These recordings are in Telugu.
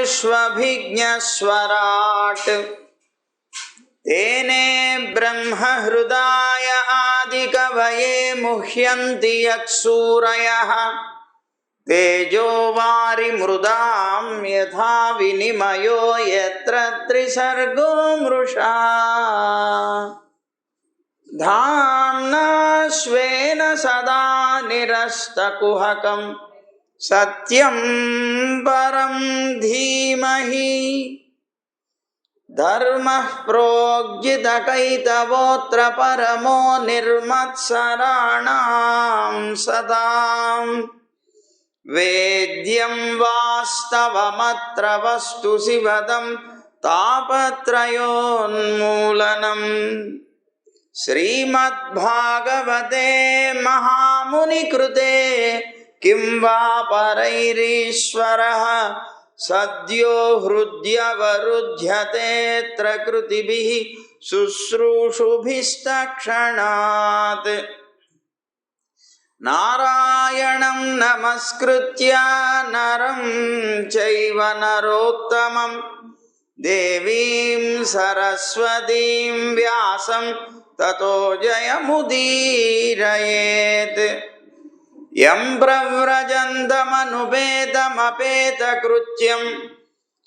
विश्वभिज्ञस्वराट् तेने ब्रह्महृदाय आदिकवये मुह्यन्ति यत्सूरयः तेजो वारिमृदां यथा विनिमयो यत्र त्रिसर्गो मृषा धाम्ना स्वेन सदा निरस्तकुहकं सत्यं परं धीमहि धर्मः प्रोज्झितकैतवोऽत्र परमो निर्मत्सराणां सदां वेद्यं वास्तवमत्र वस्तु शिवदं तापत्रयोन्मूलनम् श्रीमद्भागवते महामुनिकृते किं वा परैरीश्वरः सद्यो हृद्यवरुध्यतेऽत्र कृतिभिः शुश्रूषुभिस्तक्षणात् नारायणं नमस्कृत्य नरं चैव नरोत्तमं देवीं सरस्वतीं व्यासं ततो जयमुदीरयेत् यं प्रव्रजन्तमनुपेतमपेतकृत्यं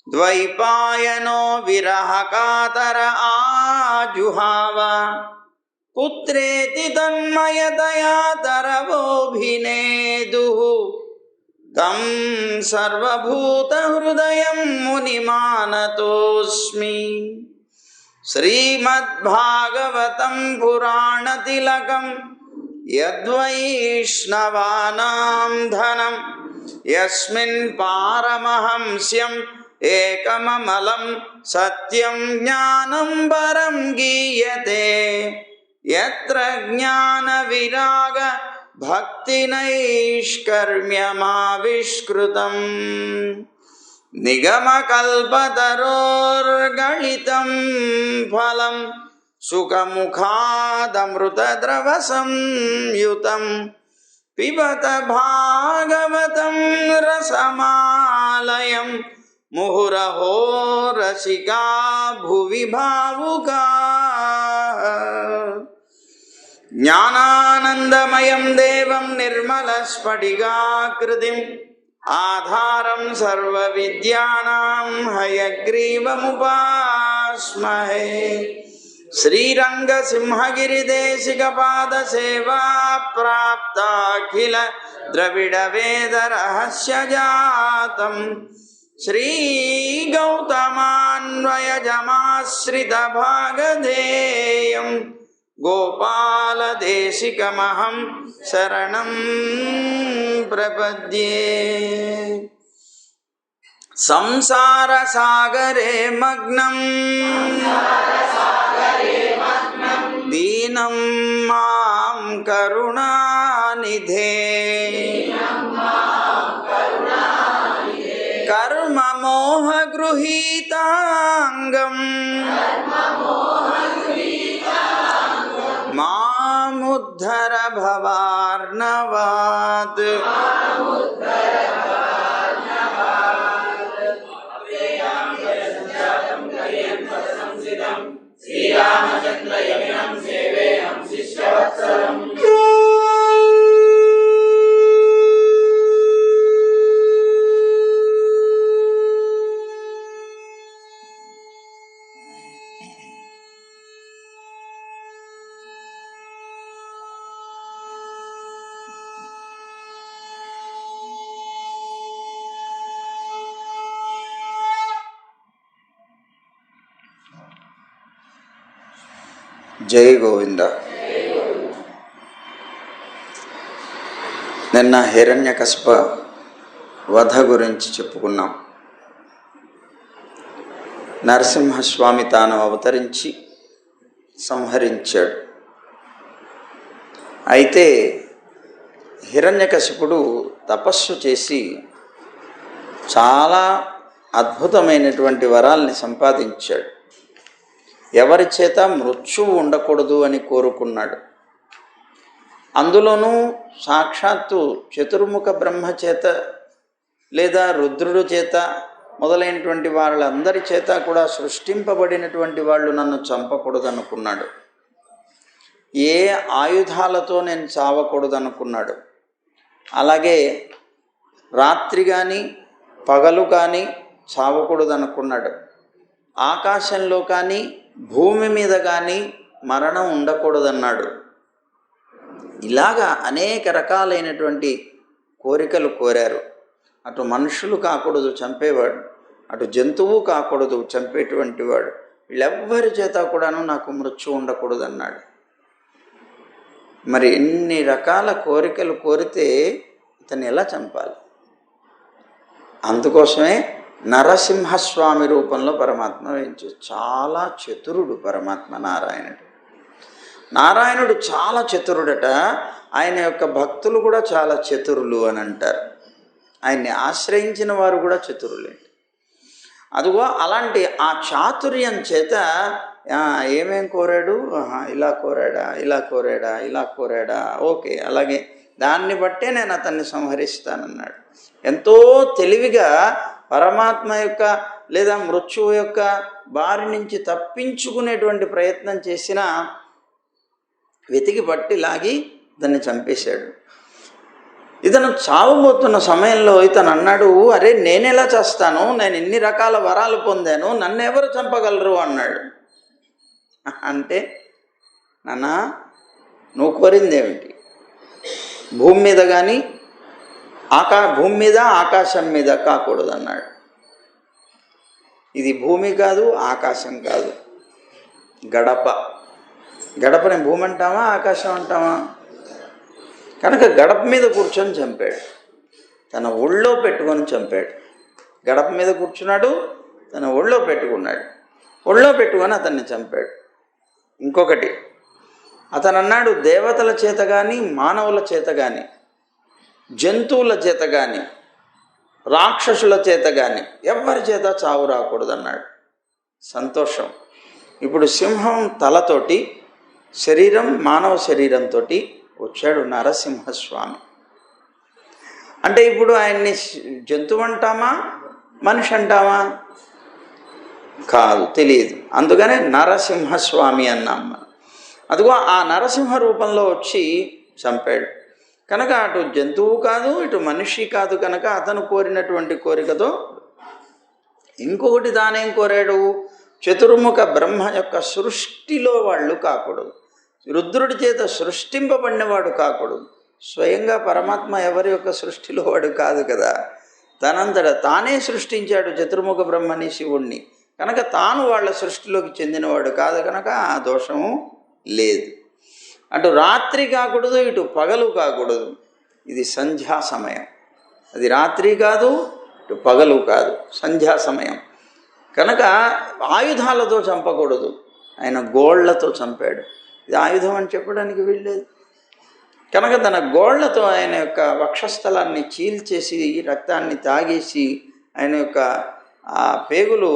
द्वैपायनो विरहकातर आजुहाव पुत्रेति तन्मयतया तरवोऽभिनेदुः तं सर्वभूतहृदयं मुनिमानतोऽस्मि। श्रीमद्भागवतं पुराणतिलकं यद्वैष्णवानां धनं यस्मिन् पारमहंस्यम् एकममलं सत्यं ज्ञानं परं गीयते यत्र ज्ञानविराग भक्तिनैष्कर्म्यमाविष्कृतं निगमकल्पतरोर्गलितं फलं सुखमुखादमृतद्रवसंयुतं पिबत भागवतं रसमालयं मुहुरहो रसिका भुवि भावुकाः। ज्ञानानन्दमयं देवं निर्मलस्फटिकाकृतिम् आधारं सर्वविद्यानां हयग्रीवमुपास्महे। श्रीरङ्गसिंहगिरिदेशिकपादसेवा प्राप्ताखिल द्रविडवेदरहस्यजातं श्रीगौतमान्वयजमाश्रितभागधेयं गोपालदेशिकमहं शरणं प्रपद्ये। संसारसागरे मग्नं दीनं मां करुणानिधे कर्ममोहगृहीताङ्गं मामुद्धर भवार्णवात्। श्रीरामचन्द्रयमिनं सेवेऽहं शिष्यवत्सलम्। జై గోవింద. నిన్న హిరణ్యకశిప వధ గురించి చెప్పుకున్నాం. నరసింహస్వామి తాను అవతరించి సంహరించాడు. అయితే హిరణ్యకశిపుడు తపస్సు చేసి చాలా అద్భుతమైనటువంటి వరాల్ని సంపాదించాడు. ఎవరి చేత మృత్యువు ఉండకూడదు అని కోరుకున్నాడు. అందులోనూ సాక్షాత్తు చతుర్ముఖ బ్రహ్మ చేత లేదా రుద్రుడు చేత మొదలైనటువంటి వాళ్ళందరి చేత కూడా సృష్టింపబడినటువంటి వాళ్ళు నన్ను చంపకూడదనుకున్నాడు. ఏ ఆయుధాలతో నేను చావకూడదనుకున్నాడు. అలాగే రాత్రి కానీ పగలు కానీ చావకూడదనుకున్నాడు. ఆకాశంలో కానీ భూమి మీద కానీ మరణం ఉండకూడదన్నాడు. ఇలాగా అనేక రకాలైనటువంటి కోరికలు కోరారు. అటు మనుషులు కాకూడదు చంపేవాడు, అటు జంతువు కాకూడదు చంపేటువంటి వాడు, వీళ్ళెవ్వరి చేత కూడాను నాకు మృత్యు ఉండకూడదన్నాడు. మరి ఎన్ని రకాల కోరికలు కోరితే ఇతన్ని ఎలా చంపాలి? అందుకోసమే నరసింహస్వామి రూపంలో పరమాత్మ వేయించు. చాలా చతురుడు పరమాత్మ నారాయణుడు. నారాయణుడు చాలా చతురుడట. ఆయన యొక్క భక్తులు కూడా చాలా చతురులు అని అంటారు. ఆయన్ని ఆశ్రయించిన వారు కూడా చతురులేండి. అదిగో అలాంటి ఆ చాతుర్యం చేత ఏమేం కోరాడు, ఇలా కోరాడా, ఇలా కోరాడా, ఇలా కోరాడా, ఓకే అలాగే దాన్ని బట్టే నేను అతన్ని సంహరిస్తానన్నాడు. ఎంతో తెలివిగా పరమాత్మ యొక్క లేదా మృత్యువు యొక్క బారి నుంచి తప్పించుకునేటువంటి ప్రయత్నం చేసినా వెతికి పట్టి లాగి దాన్ని చంపేశాడు. ఇతను చావబోతున్న సమయంలో ఇతను అన్నాడు, అరే నేనెలా చేస్తాను, నేను ఇన్ని రకాల వరాలు పొందాను, నన్ను ఎవరు చంపగలరు అన్నాడు. అంటే నాన్న నువ్వు కోరింది ఏమిటి? భూమి మీద కానీ భూమి మీద ఆకాశం మీద కాకూడదు అన్నాడు. ఇది భూమి కాదు, ఆకాశం కాదు, గడప. గడపని భూమి అంటామా, ఆకాశం అంటామా? కనుక గడప మీద కూర్చొని చంపాడు. తన ఒళ్ళో పెట్టుకొని చంపాడు. గడప మీద కూర్చున్నాడు, తన ఒళ్ళో పెట్టుకున్నాడు. ఒళ్ళో పెట్టుకొని అతన్ని చంపాడు. ఇంకొకటి అతను అన్నాడు, దేవతల చేత కానీ మానవుల చేత కానీ జంతువుల చేత కానీ రాక్షసుల చేత కానీ ఎవరి చేత చావు రాకూడదన్నాడు. సంతోషం. ఇప్పుడు సింహం తలతోటి శరీరం మానవ శరీరంతో వచ్చాడు నరసింహస్వామి. అంటే ఇప్పుడు ఆయన్ని జంతువు అంటామా, మనిషి అంటామా? కాదు, తెలియదు. అందుకనే నరసింహస్వామి అన్నాం మనం. అదిగో ఆ నరసింహ రూపంలో వచ్చి చంపాడు. కనుక అటు జంతువు కాదు, ఇటు మనిషి కాదు. కనుక అతను కోరినటువంటి కోరికతో ఇంకొకటి తానేం కోరాడు, చతుర్ముఖ బ్రహ్మ యొక్క సృష్టిలో వాళ్ళు కాకూడదు, రుద్రుడి చేత సృష్టింపబడినవాడు కాకూడదు. స్వయంగా పరమాత్మ ఎవరి యొక్క సృష్టిలో వాడు కాదు కదా, తనంతట తానే సృష్టించాడు చతుర్ముఖ బ్రహ్మని శివుణ్ణి. కనుక తాను వాళ్ళ సృష్టిలోకి చెందినవాడు కాదు. కనుక ఆ దోషము లేదు. అటు రాత్రి కాకూడదు, ఇటు పగలు కాకూడదు. ఇది సంధ్యా సమయం. అది రాత్రి కాదు, ఇటు పగలు కాదు, సంధ్యా సమయం. కనుక ఆయుధాలతో చంపకూడదు, ఆయన గోళ్లతో చంపాడు. ఇది ఆయుధం అని చెప్పడానికి వీల్లేదు. కనుక తన గోళ్లతో ఆయన యొక్క వక్షస్థలాన్ని చీల్చేసి రక్తాన్ని తాగేసి ఆయన యొక్క ఆ పేగులు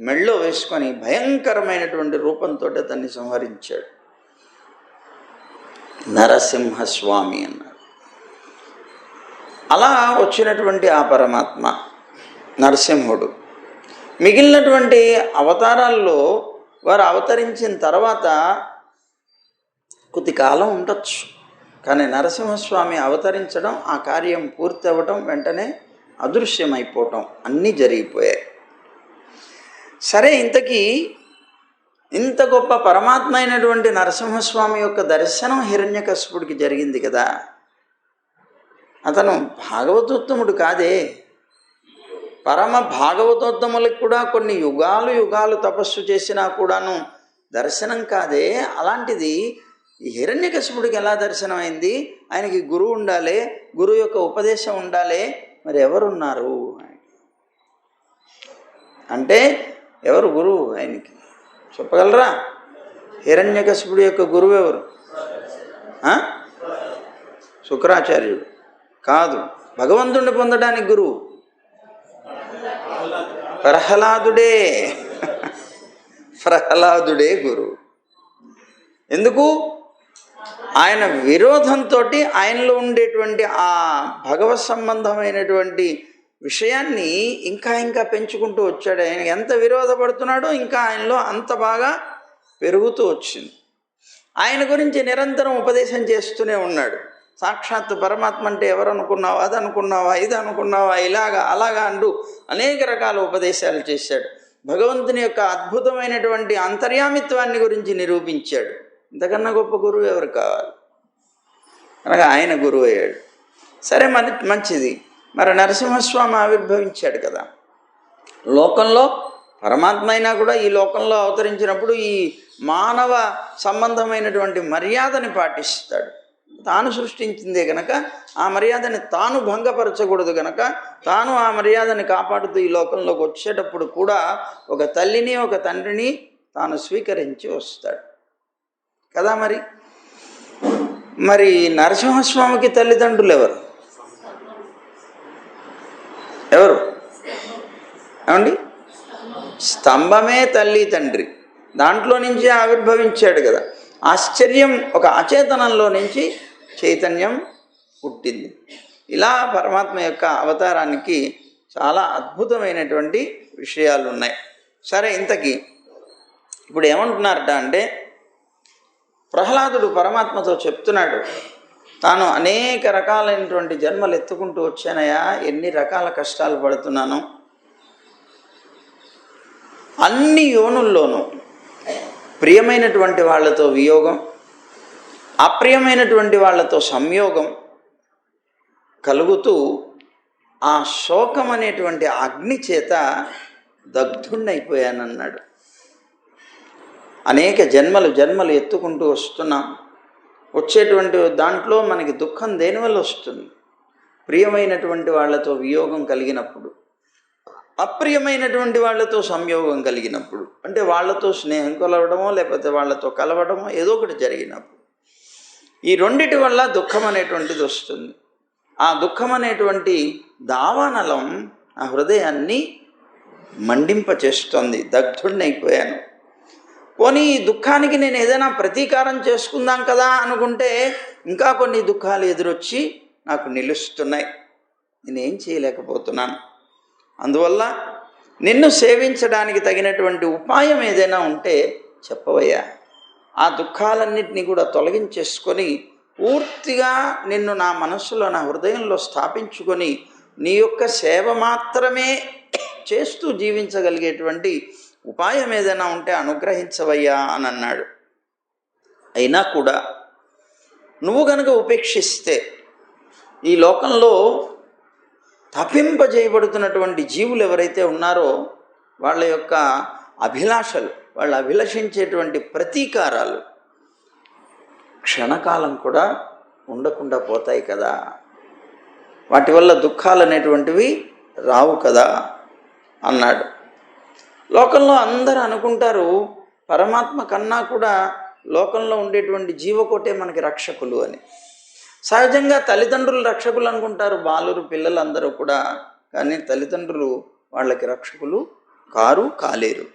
మెళ్ళో వేసుకొని భయంకరమైనటువంటి రూపంతో అతన్ని సంహరించాడు. నరసింహస్వామి అన్నారు. అలా వచ్చినటువంటి ఆ పరమాత్మ నరసింహుడు మిగిలినటువంటి అవతారాల్లో వారు అవతరించిన తర్వాత కొద్ది కాలం ఉండొచ్చు. కానీ నరసింహస్వామి అవతరించడం, ఆ కార్యం పూర్తి అవ్వటం, వెంటనే అదృశ్యమైపోవటం అన్నీ జరిగిపోయాయి. సరే, ఇంతకీ ఇంత గొప్ప పరమాత్మ అయినటువంటి నరసింహస్వామి యొక్క దర్శనం హిరణ్యకశిపుడికి జరిగింది కదా. అతను భాగవతోత్తముడు కాదే. పరమ భాగవతోత్తములకు కూడా కొన్ని యుగాలు యుగాలు తపస్సు చేసినా కూడాను దర్శనం కాదే. అలాంటిది ఈ హిరణ్యకశిపుడికి ఎలా దర్శనం అయింది? ఆయనకి గురువు ఉండాలి, గురువు యొక్క ఉపదేశం ఉండాలి. మరి ఎవరున్నారు అంటే ఎవరు గురువు ఆయనకి చెప్పగలరా? హిరణ్యకశిపుడి యొక్క గురువు ఎవరు? శుక్రాచార్యుడు కాదు. భగవంతుడిని పొందడానికి గురువు ప్రహ్లాదుడే. ప్రహ్లాదుడే గురువు. ఎందుకు? ఆయన విరోధంతో ఆయనలో ఉండేటువంటి ఆ భగవత్ సంబంధమైనటువంటి విషయాన్ని ఇంకా ఇంకా పెంచుకుంటూ వచ్చాడు. ఆయన ఎంత విరోధపడుతున్నాడో ఇంకా ఆయనలో అంత బాగా పెరుగుతూ వచ్చింది. ఆయన గురించి నిరంతరం ఉపదేశం చేస్తూనే ఉన్నాడు. సాక్షాత్తు పరమాత్మ అంటే ఎవరు అనుకున్నావా, అది అనుకున్నావా, ఇది అనుకున్నావా, ఇలాగా అలాగా అంటూ అనేక రకాల ఉపదేశాలు చేశాడు. భగవంతుని యొక్క అద్భుతమైనటువంటి అంతర్యామిత్వాన్ని గురించి నిరూపించాడు. ఇంతకన్నా గొప్ప గురువు ఎవరు కావాలి? అనగా ఆయన గురువు అయ్యాడు. సరే, మంచిది. మరి నరసింహస్వామి ఆవిర్భవించాడు కదా. లోకంలో పరమాత్మ అయినా కూడా ఈ లోకంలో అవతరించినప్పుడు ఈ మానవ సంబంధమైనటువంటి మర్యాదని పాటిస్తాడు. తాను సృష్టించిందే గనక ఆ మర్యాదని తాను భంగపరచకూడదు గనక తాను ఆ మర్యాదని కాపాడుతూ ఈ లోకంలోకి వచ్చేటప్పుడు కూడా ఒక తల్లిని ఒక తండ్రిని తాను స్వీకరించి వస్తాడు కదా. మరి నరసింహస్వామికి తల్లిదండ్రులు ఎవరు? ఏమండి? స్తంభమే తల్లి తండ్రి, దాంట్లో నుంచి ఆవిర్భవించాడు కదా. ఆశ్చర్యం, ఒక అచేతనంలో నుంచి చైతన్యం పుట్టింది. ఇలా పరమాత్మ యొక్క అవతారానికి చాలా అద్భుతమైనటువంటి విషయాలు ఉన్నాయి. సరే, ఇంతకీ ఇప్పుడు ఏమంటున్నారట అంటే, ప్రహ్లాదుడు పరమాత్మతో చెప్తున్నాడు, తాను అనేక రకాలైనటువంటి జన్మలు ఎత్తుకుంటూ వచ్చానయా, ఎన్ని రకాల కష్టాలు పడుతున్నాను. అన్ని యోనుల్లోనూ ప్రియమైనటువంటి వాళ్ళతో వియోగం, అప్రియమైనటువంటి వాళ్ళతో సంయోగం కలుగుతూ ఆ శోకం అనేటువంటి అగ్ని చేత దగ్ధుణ్ణైపోయానన్నాడు. అనేక జన్మలు ఎత్తుకుంటూ వస్తున్నాం. వచ్చేటువంటి దాంట్లో మనకి దుఃఖం దేనివల్ల వస్తుంది? ప్రియమైనటువంటి వాళ్ళతో వియోగం కలిగినప్పుడు, అప్రియమైనటువంటి వాళ్ళతో సంయోగం కలిగినప్పుడు, అంటే వాళ్ళతో స్నేహం కలవడమో లేకపోతే వాళ్ళతో కలవడమో ఏదో ఒకటి జరిగినప్పుడు, ఈ రెండిటి వల్ల దుఃఖం అనేటువంటిది వస్తుంది. ఆ దుఃఖం అనేటువంటి దావానలం ఆ హృదయాన్ని మండింపచేస్తుంది. దగ్ధుడినైపోయాను. పోనీ ఈ దుఃఖానికి నేను ఏదైనా ప్రతీకారం చేసుకుందాం కదా అనుకుంటే ఇంకా కొన్ని దుఃఖాలు ఎదురొచ్చి నాకు నిలుస్తున్నాయి. నేనేం చేయలేకపోతున్నాను. అందువల్ల నిన్ను సేవించడానికి తగినటువంటి ఉపాయం ఏదైనా ఉంటే చెప్పవయ్యా. ఆ దుఃఖాలన్నింటినీ కూడా తొలగించేసుకొని పూర్తిగా నిన్ను నా మనస్సులో, నా హృదయంలో స్థాపించుకొని నీ యొక్క సేవ మాత్రమే చేస్తూ జీవించగలిగేటువంటి ఉపాయం ఏదైనా ఉంటే అనుగ్రహించవయ్యా అని అన్నాడు. అయినా కూడా నువ్వు కనుక ఉపేక్షిస్తే ఈ లోకంలో తప్పింపజేయబడుతున్నటువంటి జీవులు ఎవరైతే ఉన్నారో వాళ్ళ యొక్క అభిలాషలు, వాళ్ళు అభిలషించేటువంటి ప్రతీకారాలు క్షణకాలం కూడా ఉండకుండా పోతాయి కదా. వాటి వల్ల దుఃఖాలు అనేటువంటివి రావు కదా అన్నాడు. లోకంలో అందరూ అనుకుంటారు పరమాత్మ కన్నా కూడా లోకంలో ఉండేటువంటి జీవకోటే మనకి రక్షకులు అని. సహజంగా తల్లిదండ్రులు రక్షకులు అనుకుంటారు బాలురు, పిల్లలందరూ కూడా. కానీ తల్లిదండ్రులు వాళ్ళకి రక్షకులు కాలేరు.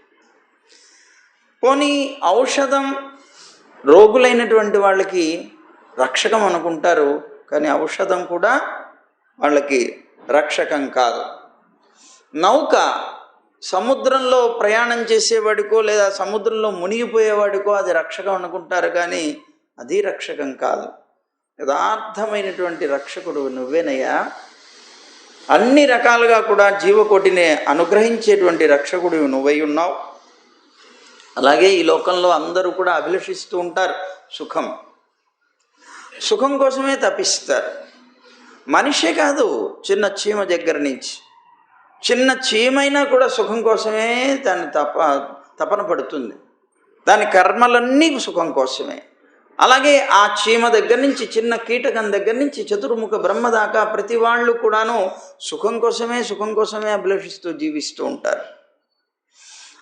పోనీ ఔషధం రోగులైనటువంటి వాళ్ళకి రక్షకం అనుకుంటారు, కానీ ఔషధం కూడా వాళ్ళకి రక్షకం కాదు. నౌక సముద్రంలో ప్రయాణం చేసేవాడికో లేదా సముద్రంలో మునిగిపోయేవాడికో అది రక్షకం అనుకుంటారు, కానీ అది రక్షకం కాదు. యథార్థమైనటువంటి రక్షకుడు నువ్వేనయ్యా. అన్ని రకాలుగా కూడా జీవకోటిని అనుగ్రహించేటువంటి రక్షకుడు నువ్వై ఉన్నావు. అలాగే ఈ లోకంలో అందరూ కూడా అభిలషిస్తూ ఉంటారు సుఖం కోసమే తపిస్తారు. మనిషే కాదు, చిన్న చీమ దగ్గర నుంచి, చిన్న చీమైనా కూడా సుఖం కోసమే దాన్ని తపన పడుతుంది. దాని కర్మలన్నీ సుఖం కోసమే. అలాగే ఆ చీమ దగ్గర నుంచి, చిన్న కీటకం దగ్గర నుంచి చతుర్ముఖ బ్రహ్మ దాకా ప్రతి వాళ్ళు కూడాను సుఖం కోసమే అభిలషిస్తూ జీవిస్తూ ఉంటారు.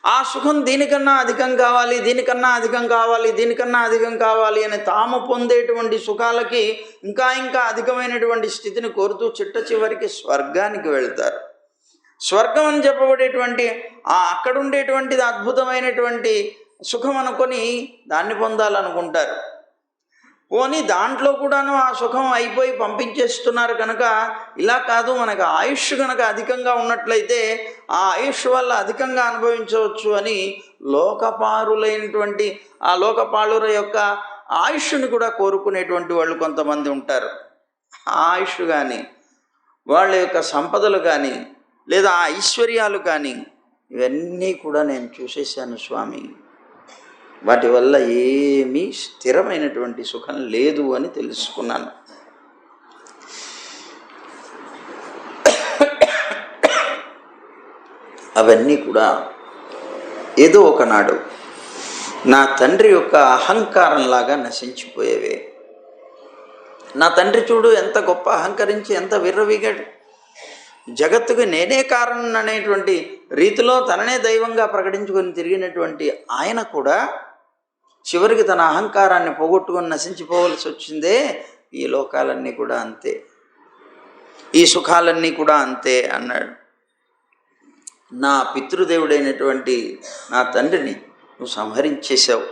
ఆ సుఖం దీనికన్నా అధికం కావాలి, దీనికన్నా అధికం కావాలి, దీనికన్నా అధికం కావాలి అని తాము పొందేటువంటి సుఖాలకి ఇంకా ఇంకా అధికమైనటువంటి స్థితిని కోరుతూ చిట్ట చివరికి స్వర్గానికి వెళ్తారు. స్వర్గం అని చెప్పబడేటువంటి అక్కడ ఉండేటువంటిది అద్భుతమైనటువంటి సుఖం అనుకొని దాన్ని పొందాలనుకుంటారు. పోనీ దాంట్లో కూడాను ఆ సుఖం అయిపోయి పంపించేస్తున్నారు కనుక ఇలా కాదు, మనకు ఆయుష్ కనుక అధికంగా ఉన్నట్లయితే ఆ ఆయుష్ వల్ల అధికంగా అనుభవించవచ్చు అని లోకపారులైనటువంటి ఆ లోకపాలుర యొక్క ఆయుష్ని కూడా కోరుకునేటువంటి వాళ్ళు కొంతమంది ఉంటారు. ఆయుష్ కానీ వాళ్ళ యొక్క సంపదలు కానీ లేదా ఐశ్వర్యాలు కానీ ఇవన్నీ కూడా నేను చూసేశాను స్వామి. వాటి వల్ల ఏమీ స్థిరమైనటువంటి సుఖం లేదు అని తెలుసుకున్నాను. అవన్నీ కూడా ఏదో ఒకనాడు నా తండ్రి యొక్క అహంకారంలాగా నశించిపోయేవే. నా తండ్రి చూడు ఎంత గొప్ప అహంకరించి ఎంత విర్రవీగాడు. జగత్తుకు నేనే కారణం అనేటువంటి రీతిలో తననే దైవంగా ప్రకటించుకొని తిరిగినటువంటి ఆయన కూడా చివరికి తన అహంకారాన్ని పోగొట్టుకొని నశించిపోవలసి వచ్చిందే. ఈ లోకాలన్నీ కూడా అంతే, ఈ సుఖాలన్నీ కూడా అంతే అన్నాడు. నా పితృదేవుడైనటువంటి నా తండ్రిని నువ్వు సంహరించేశావు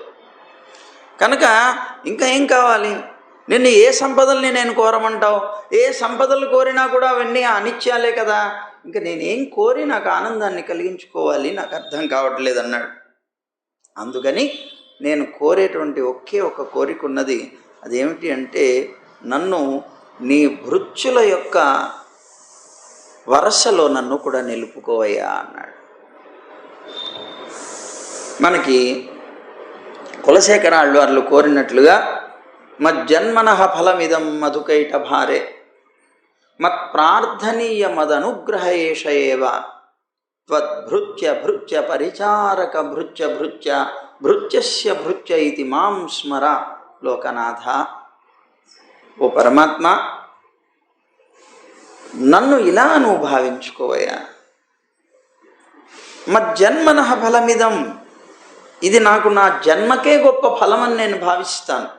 కనుక ఇంకా ఏం కావాలి? నిన్ను ఏ సంపదల్ని నేను కోరమంటావు? ఏ సంపదలు కోరినా కూడా అవన్నీ అనిత్యాలే కదా. ఇంకా నేనేం కోరి నాకు ఆనందాన్ని కలిగించుకోవాలి? నాకు అర్థం కావట్లేదు అన్నాడు. అందుకని నేను కోరేటువంటి ఒకే ఒక కోరిక ఉన్నది. అదేమిటి అంటే, నన్ను నీ భృత్యుల యొక్క వరసలో నన్ను కూడా నిలుపుకోవయ్యా అన్నాడు. మనకి కులశేఖర ఆళ్వార్లు కోరినట్లుగా మజ్జన్మనః ఫలమిదం మధుకైట భారే మత్ప్రార్థనీయ మదనుగ్రహ ఏష ఏవ త్వద్భృత్య భృత్య పరిచారక భృత్య భృత్య భృత్యస్య భృత్య ఇతి మాం స్మర లోకనాథ. ఓ పరమాత్మ, నన్ను ఇలా నువ్వు భావించుకోవయ్యా. మజ్జన్మనః ఫలమిదం, ఇది నాకు నా జన్మకే గొప్ప ఫలమని నేను భావిస్తాను.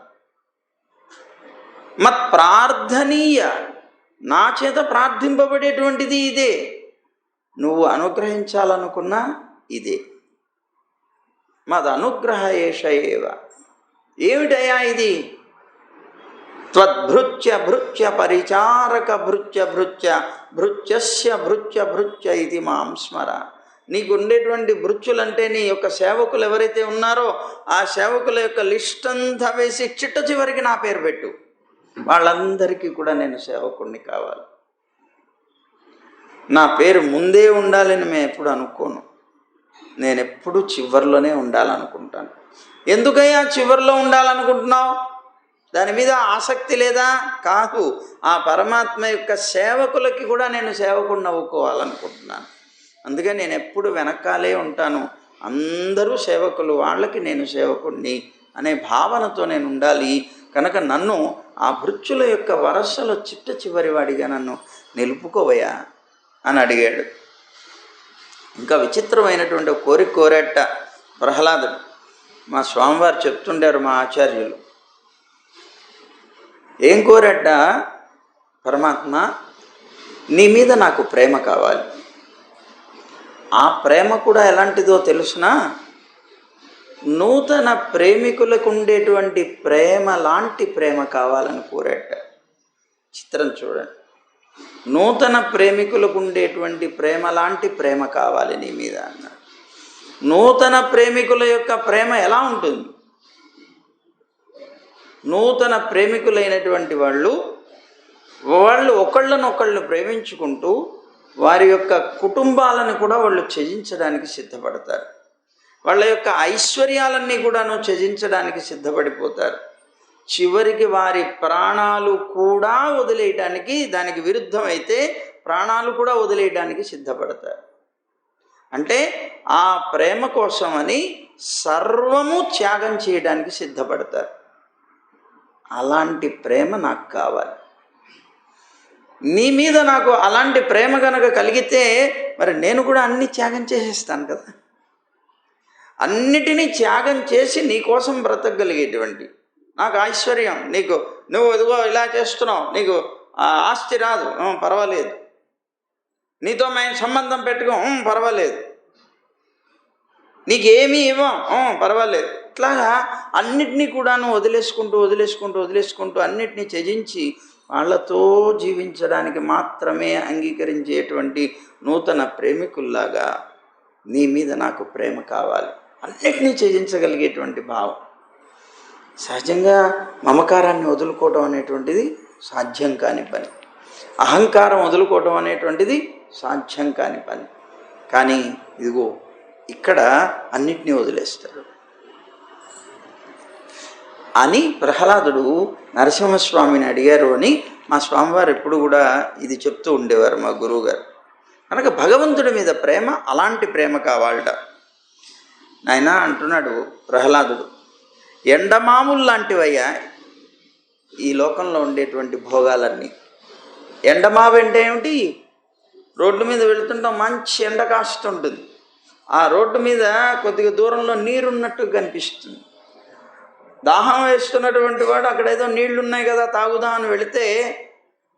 మత్ప్రార్థనీయ, నా చేత ప్రార్థింపబడేటువంటిది ఇదే. నువ్వు అనుగ్రహించాలనుకున్నా ఇదే. మదనుగ్రహ ఏష ఏవ, ఏమిటయా ఇది? త్వద్భృత్య భృత్య పరిచారక భృత్య భృత్య భృత్యస్య భృత్య భృత్య ఇది మాం స్మర. నీకు ఉండేటువంటి భృత్యులంటే నీ యొక్క సేవకులు ఎవరైతే ఉన్నారో ఆ సేవకుల యొక్క లిస్ట్ అంతా వేసి చిట్ట చివరికి నా పేరు పెట్టు. వాళ్ళందరికీ కూడా నేను సేవకుడిని కావాలి. నా పేరు ముందే ఉండాలని మేము ఎప్పుడు అనుకోను. నేను ఎప్పుడు చివరిలోనే ఉండాలనుకుంటాను. ఎందుకయ్యా చివరిలో ఉండాలనుకుంటున్నావు? దాని మీద ఆసక్తి లేదా? కాదు, ఆ పరమాత్మ యొక్క సేవకులకి కూడా నేను సేవకుడిని అవ్వుకోవాలనుకుంటున్నాను. అందుకని నేను ఎప్పుడు వెనకాలే ఉంటాను. అందరూ సేవకులు, వాళ్ళకి నేను సేవకుడిని అనే భావనతో నేను ఉండాలి. కనుక నన్ను ఆ భృత్యుల యొక్క వరసలో చిట్ట చివరి వాడిగా నన్ను నిలుపుకోవయ్యా అని అడిగాడు. ఇంకా విచిత్రమైనటువంటి కోరిక కోరేట ప్రహ్లాదుడు. మా స్వామివారు చెప్తుండారు, మా ఆచార్యులు ఏం కోరేట? పరమాత్మ, నీ మీద నాకు ప్రేమ కావాలి. ఆ ప్రేమ కూడా ఎలాంటిదో తెలుసునా? నూతన ప్రేమికులకు ఉండేటువంటి ప్రేమ లాంటి ప్రేమ కావాలని కోరేట. చిత్రం చూడండి. నూతన ప్రేమికులకు ఉండేటువంటి ప్రేమ లాంటి ప్రేమ కావాలి నీ మీద అన్నాడు. నూతన ప్రేమికుల యొక్క ప్రేమ ఎలా ఉంటుంది? నూతన ప్రేమికులైనటువంటి వాళ్ళు ఒకళ్ళనొకళ్ళు ప్రేమించుకుంటూ వారి యొక్క కుటుంబాలను కూడా వాళ్ళు త్యజించడానికి సిద్ధపడతారు. వాళ్ళ యొక్క ఐశ్వర్యాలన్నీ కూడాను త్యజించడానికి సిద్ధపడిపోతారు. చివరికి వారి ప్రాణాలు కూడా వదిలేయడానికి, దానికి విరుద్ధమైతే ప్రాణాలు కూడా వదిలేయడానికి సిద్ధపడతారు. అంటే ఆ ప్రేమ కోసమని సర్వము త్యాగం చేయడానికి సిద్ధపడతారు. అలాంటి ప్రేమ నాకు కావాలి. నీ మీద నాకు అలాంటి ప్రేమ కనుక కలిగితే మరి నేను కూడా అన్ని త్యాగం చేసేస్తాను కదా. అన్నిటినీ త్యాగం చేసి నీ కోసం బ్రతకగలిగేటువంటి, నాకు ఐశ్వర్యం, నువ్వు ఇదిగో ఇలా చేస్తున్నావు, నీకు ఆస్తి రాదు, పర్వాలేదు, నీతో మేము సంబంధం పెట్టుకో, పర్వాలేదు, నీకేమీ ఇవ్వం, పర్వాలేదు. ఇట్లాగా అన్నిటినీ కూడాను వదిలేసుకుంటూ అన్నిటినీ త్యజించి వాళ్ళతో జీవించడానికి మాత్రమే అంగీకరించేటువంటి నూతన ప్రేమికుల్లాగా నీ మీద నాకు ప్రేమ కావాలి, అన్నిటినీ త్యజించగలిగేటువంటి భావం. సహజంగా మమకారాన్ని వదులుకోవడం అనేటువంటిది సాధ్యం కాని పని, అహంకారం వదులుకోవడం అనేటువంటిది సాధ్యం కాని పని. కానీ ఇదిగో ఇక్కడ అన్నిటినీ వదిలేస్తాడు అని ప్రహ్లాదుడు నరసింహస్వామిని అడిగారు అని మా స్వామివారు ఎప్పుడు కూడా ఇది చెప్తూ ఉండేవారు, మా గురువుగారు. కనుక భగవంతుడి మీద ప్రేమ అలాంటి ప్రేమ కావాలట. నాయన అంటున్నాడు ప్రహ్లాదుడు, ఎండమాములు లాంటివయ్యా ఈ లోకంలో ఉండేటువంటి భోగాలన్నీ. ఎండమావు అంటే ఏమిటి? రోడ్ల మీద వెళుతుంటాం, మంచి ఎండ కాస్తుంటుంది, ఆ రోడ్డు మీద కొద్దిగా దూరంలో నీరున్నట్టు కనిపిస్తుంది. దాహం వేస్తున్నటువంటి వాడు అక్కడ ఏదో నీళ్లు ఉన్నాయి కదా తాగుదామని వెళితే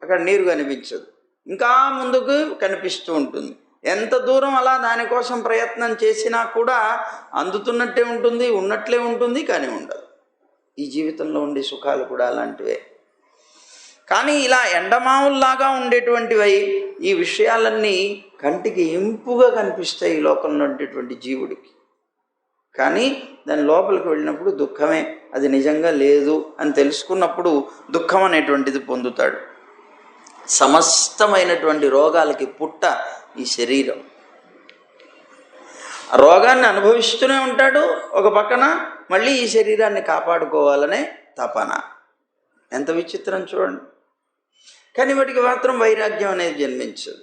అక్కడ నీరు కనిపించదు, ఇంకా ముందుకు కనిపిస్తూ ఉంటుంది. ఎంత దూరం అలా దానికోసం ప్రయత్నం చేసినా కూడా అందుతున్నట్టే ఉంటుంది, ఉన్నట్లే ఉంటుంది, కానీ ఉండదు. ఈ జీవితంలో ఉండే సుఖాలు కూడా అలాంటివే. కానీ ఇలా ఎండమావుల్లాగా ఉండేటువంటివై ఈ విషయాలన్నీ కంటికి ఇంపుగా కనిపిస్తాయి ఈ లోకంలో ఉండేటువంటి జీవుడికి. కానీ దాని లోపలికి వెళ్ళినప్పుడు దుఃఖమే, అది నిజంగా లేదు అని తెలుసుకున్నప్పుడు దుఃఖం అనేటువంటిది పొందుతాడు. సమస్తమైనటువంటి రోగాలకి పుట్ట ఈ శరీరం. రోగాన్ని అనుభవిస్తూనే ఉంటాడు, ఒక పక్కన మళ్ళీ ఈ శరీరాన్ని కాపాడుకోవాలనే తపన. ఎంత విచిత్రం చూడండి. కానీ వాటికి మాత్రం వైరాగ్యం అనేది జన్మించదు.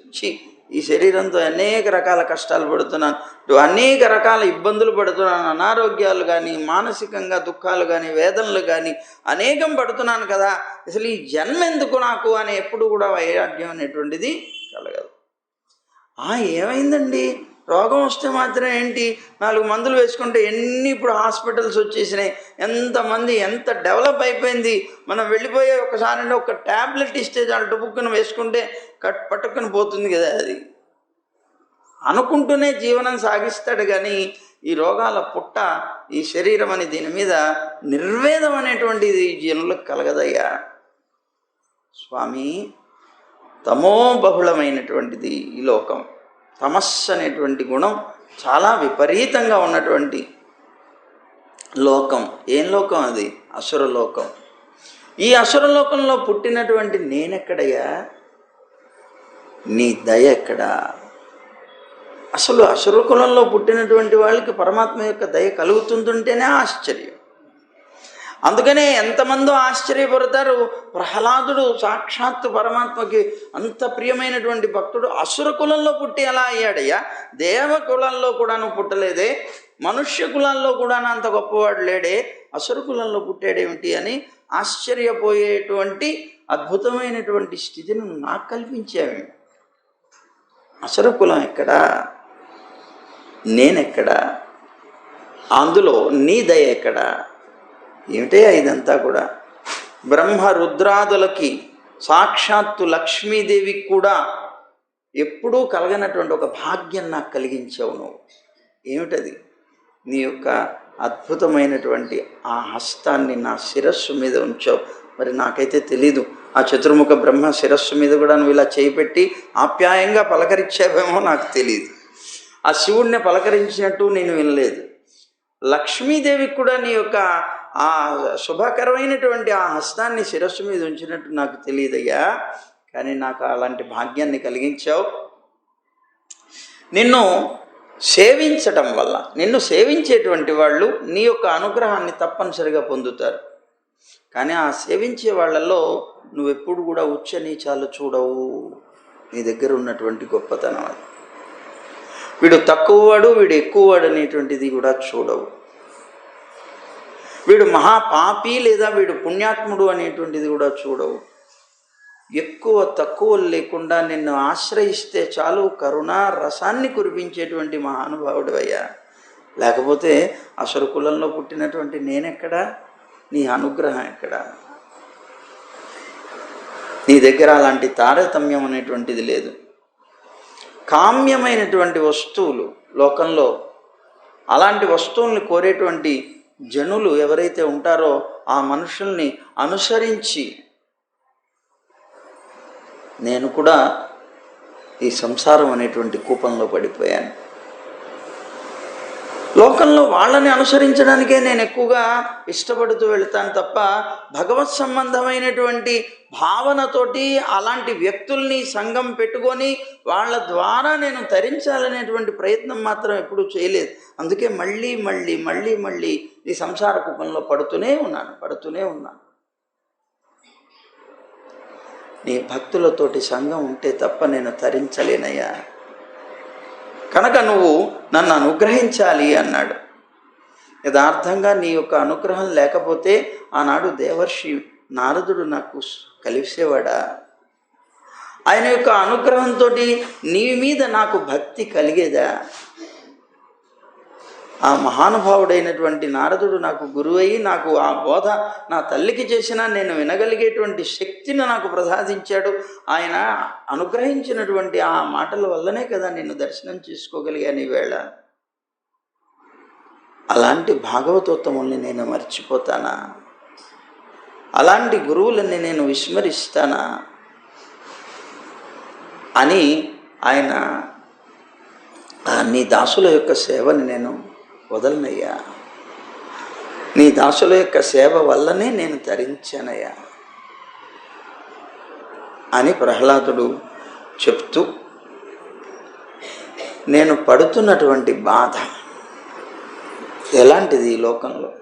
ఈ శరీరంతో అనేక రకాల కష్టాలు పడుతున్నాను, అనేక రకాల ఇబ్బందులు పడుతున్నాను, అనారోగ్యాలు కానీ, మానసికంగా దుఃఖాలు కానీ, వేదనలు కానీ అనేకం పడుతున్నాను కదా, అసలు ఈ జన్మ ఎందుకు నాకు అని ఎప్పుడు కూడా వైరాగ్యం అనేటువంటిది కలగదు. ఏమైందండి, రోగం వస్తే మాత్రం ఏంటి, 4 మందులు వేసుకుంటే ఎన్ని ఇప్పుడు హాస్పిటల్స్ వచ్చేసినాయి, ఎంతమంది ఎంత డెవలప్ అయిపోయింది. మనం వెళ్ళిపోయే ఒకసారి ఒక ట్యాబ్లెట్ ఇస్తే చాలు టుపుక్కున వేసుకుంటే పట్టుకుని పోతుంది కదా. అది అనుకుంటూనే జీవనం సాగిస్తాడు. కానీ ఈ రోగాల పుట్ట ఈ శరీరం అని దీని మీద నిర్వేదం అనేటువంటిది జనులకు కలగదయ్యా. స్వామి, తమో బహుళమైనటువంటిది ఈ లోకం. తమస్సు అనేటువంటి గుణం చాలా విపరీతంగా ఉన్నటువంటి లోకం. ఏం లోకం అది? అసురలోకం. ఈ అసురలోకంలో పుట్టినటువంటి నేనెక్కడయ్యా, నీ దయ ఎక్కడా? అసలు అసుర కులంలో పుట్టినటువంటి వాళ్ళకి పరమాత్మ యొక్క దయ కలుగుతుంటుంటేనే ఆశ్చర్యం. అందుకనే ఎంతమందో ఆశ్చర్యపడతారు. ప్రహ్లాదుడు సాక్షాత్తు పరమాత్మకి అంత ప్రియమైనటువంటి భక్తుడు అసుర కులంలో పుట్టి ఎలా అయ్యాడయ్యా? దేవ కులంలో కూడా నువ్వు పుట్టలేదే, మనుష్య కులాల్లో కూడా అంత గొప్పవాడు లేడే, అసుర కులంలో పుట్టాడేమిటి అని ఆశ్చర్యపోయేటువంటి అద్భుతమైనటువంటి స్థితిని నాకు కల్పించావి. అసుర కులం ఎక్కడా, నేనెక్కడా, అందులో నీ దయ ఎక్కడా? ఏమిటే ఇదంతా కూడా? బ్రహ్మ రుద్రాదులకి సాక్షాత్తు లక్ష్మీదేవికి కూడా ఎప్పుడూ కలగనటువంటి ఒక భాగ్యం నాకు కలిగించావు నువ్వు. ఏమిటది? నీ యొక్క అద్భుతమైనటువంటి ఆ హస్తాన్ని నా శిరస్సు మీద ఉంచావు. మరి నాకైతే తెలీదు, ఆ చతుర్ముఖ బ్రహ్మ శిరస్సు మీద కూడా నువ్వు ఇలా చేయిపెట్టి ఆప్యాయంగా పలకరించావేమో నాకు తెలియదు. ఆ శివుడిని పలకరించినట్టు నేను వినలేదు. లక్ష్మీదేవికి కూడా నీ యొక్క ఆ శుభకరమైనటువంటి ఆ హస్తాన్ని శిరస్సు మీద ఉంచినట్టు నాకు తెలియదయ్యా. కానీ నాకు అలాంటి భాగ్యాన్ని కలిగించావు. నిన్ను సేవించటం వల్ల, నిన్ను సేవించేటువంటి వాళ్ళు నీ యొక్క అనుగ్రహాన్ని తప్పనిసరిగా పొందుతారు. కానీ ఆ సేవించే వాళ్ళల్లో నువ్వెప్పుడు కూడా ఉచ్చ నీచాలు చూడవు. నీ దగ్గర ఉన్నటువంటి గొప్పతనం అది. వీడు తక్కువవాడు, వీడు ఎక్కువవాడు అనేటువంటిది కూడా చూడవు. వీడు మహాపాపి లేదా వీడు పుణ్యాత్ముడు అనేటువంటిది కూడా చూడవు. ఎక్కువ తక్కువ లేకుండా నిన్ను ఆశ్రయిస్తే చాలు కరుణా రసాన్ని కురిపించేటువంటి మహానుభావుడు అయ్యా. లేకపోతే అసుర కులంలో పుట్టినటువంటి నేనెక్కడా, నీ అనుగ్రహం ఎక్కడా? నీ దగ్గర అలాంటి తారతమ్యం అనేటువంటిది లేదు. కామ్యమైనటువంటి వస్తువులు లోకంలో అలాంటి వస్తువుల్ని కోరేటువంటి జనులు ఎవరైతే ఉంటారో ఆ మనుషుల్ని అనుసరించి నేను కూడా ఈ సంసారం అనేటువంటి కూపంలో పడిపోయాను. లోకంలో వాళ్ళని అనుసరించడానికే నేను ఎక్కువగా ఇష్టపడుతూ వెళ్తాను తప్ప భగవత్ సంబంధమైనటువంటి భావనతోటి అలాంటి వ్యక్తుల్ని సంఘం పెట్టుకొని వాళ్ళ ద్వారా నేను తరించాలనేటువంటి ప్రయత్నం మాత్రం ఎప్పుడూ చేయలేదు. అందుకే మళ్ళీ మళ్ళీ మళ్ళీ మళ్ళీ ఈ సంసార కూపంలో పడుతూనే ఉన్నాను. నీ భక్తులతోటి సంఘం ఉంటే తప్ప నేను తరించలేనయ్యా, కనుక నువ్వు నన్ను అనుగ్రహించాలి అన్నాడు. యథార్థంగా నీ యొక్క అనుగ్రహం లేకపోతే ఆనాడు దేవర్షి నారదుడు నాకు కలిసేవాడా? ఆయన యొక్క అనుగ్రహంతో నీ మీద నాకు భక్తి కలిగేదా? ఆ మహానుభావుడైనటువంటి నారదుడు నాకు గురువై నాకు ఆ బోధ నా తల్లికి చేసినా నేను వినగలిగేటువంటి శక్తిని నాకు ప్రసాదించాడు. ఆయన అనుగ్రహించినటువంటి ఆ మాటల వల్లనే కదా నేను దర్శనం చేసుకోగలిగాను ఈవేళ. అలాంటి భాగవతోత్తముల్ని నేను మర్చిపోతానా? అలాంటి గురువులని నేను విస్మరిస్తానా అని ఆయన నీ దాసుల యొక్క సేవని నేను వదలనయ్యా, నీ దాసుల యొక్క సేవ వల్లనే నేను తరించానయ్యా అని ప్రహ్లాదుడు చెప్తూ, నేను పడుతున్నటువంటి బాధ ఎలాంటిది ఈ లోకంలో?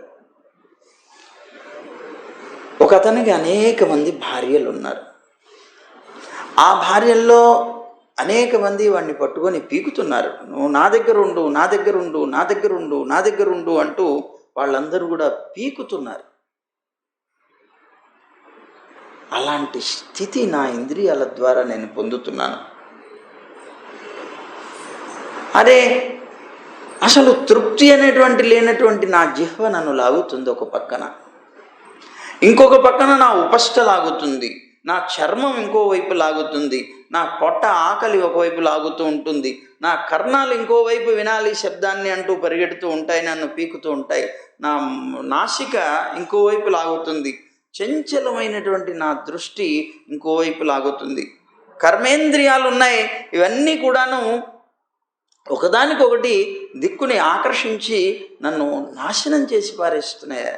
ఒక అతనికి అనేక మంది భార్యలు ఉన్నారు. ఆ భార్యల్లో అనేక మంది వాడిని పట్టుకొని పీకుతున్నారు. నువ్వు నా దగ్గర ఉండు అంటూ వాళ్ళందరూ కూడా పీకుతున్నారు. అలాంటి స్థితి నా ఇంద్రియాల ద్వారా నేను పొందుతున్నాను. అరే, అసలు తృప్తి అనేటువంటి లేనటువంటి నా జిహ్వ నన్ను లాగుతుంది ఒక పక్కన, ఇంకొక పక్కన నా ఉపస్థ లాగుతుంది, నా చర్మం ఇంకోవైపు లాగుతుంది, నా పొట్ట ఆకలి ఒకవైపు లాగుతూ ఉంటుంది, నా కర్ణాలు ఇంకోవైపు వినాలి శబ్దాన్ని అంటూ పరిగెడుతూ ఉంటాయి, నన్ను పీకుతూ ఉంటాయి, నా నాసిక ఇంకోవైపు లాగుతుంది, చంచలమైనటువంటి నా దృష్టి ఇంకోవైపు లాగుతుంది, కర్మేంద్రియాలు ఉన్నాయి, ఇవన్నీ కూడాను ఒకదానికొకటి దిక్కుని ఆకర్షించి నన్ను నాశనం చేసి పారేస్తున్నాయా.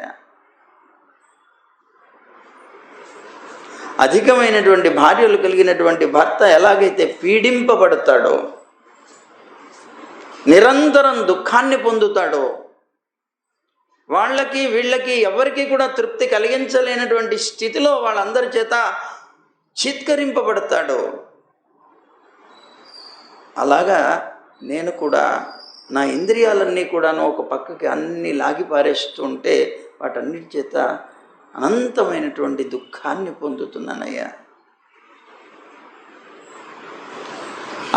అధికమైనటువంటి భార్యలు కలిగినటువంటి భర్త ఎలాగైతే పీడింపబడతాడో, నిరంతరం దుఃఖాన్ని పొందుతాడో, వాళ్ళకి వీళ్ళకి ఎవరికి కూడా తృప్తి కలిగించలేనటువంటి స్థితిలో వాళ్ళందరి చేత చిత్కరింపబడతాడో, అలాగా నేను కూడా నా ఇంద్రియాలన్నీ కూడాను ఒక పక్కకి అన్నీ లాగి పారేస్తూ ఉంటే వాటన్నిటి చేత అనంతమైనటువంటి దుఃఖాన్ని పొందుతున్నానయ్యా.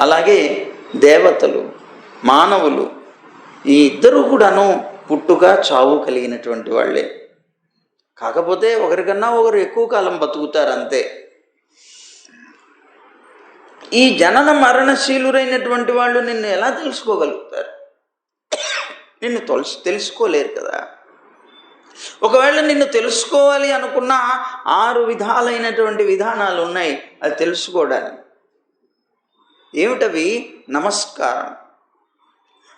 అలాగే దేవతలు, మానవులు ఈ ఇద్దరు కూడాను పుట్టుక చావు కలిగినటువంటి వాళ్ళే. కాకపోతే ఒకరికన్నా ఒకరు ఎక్కువ కాలం బతుకుతారు అంతే. ఈ జనన మరణశీలురైనటువంటి వాళ్ళు నిన్ను ఎలా తెలుసుకోగలుగుతారు? నిన్ను తెలుసుకోలేరు కదా. ఒకవేళ నిన్ను తెలుసుకోవాలి అనుకున్నా 6 విధాలైనటువంటి విధానాలు ఉన్నాయి అది తెలుసుకోవడానికి. ఏమిటవి? నమస్కారం.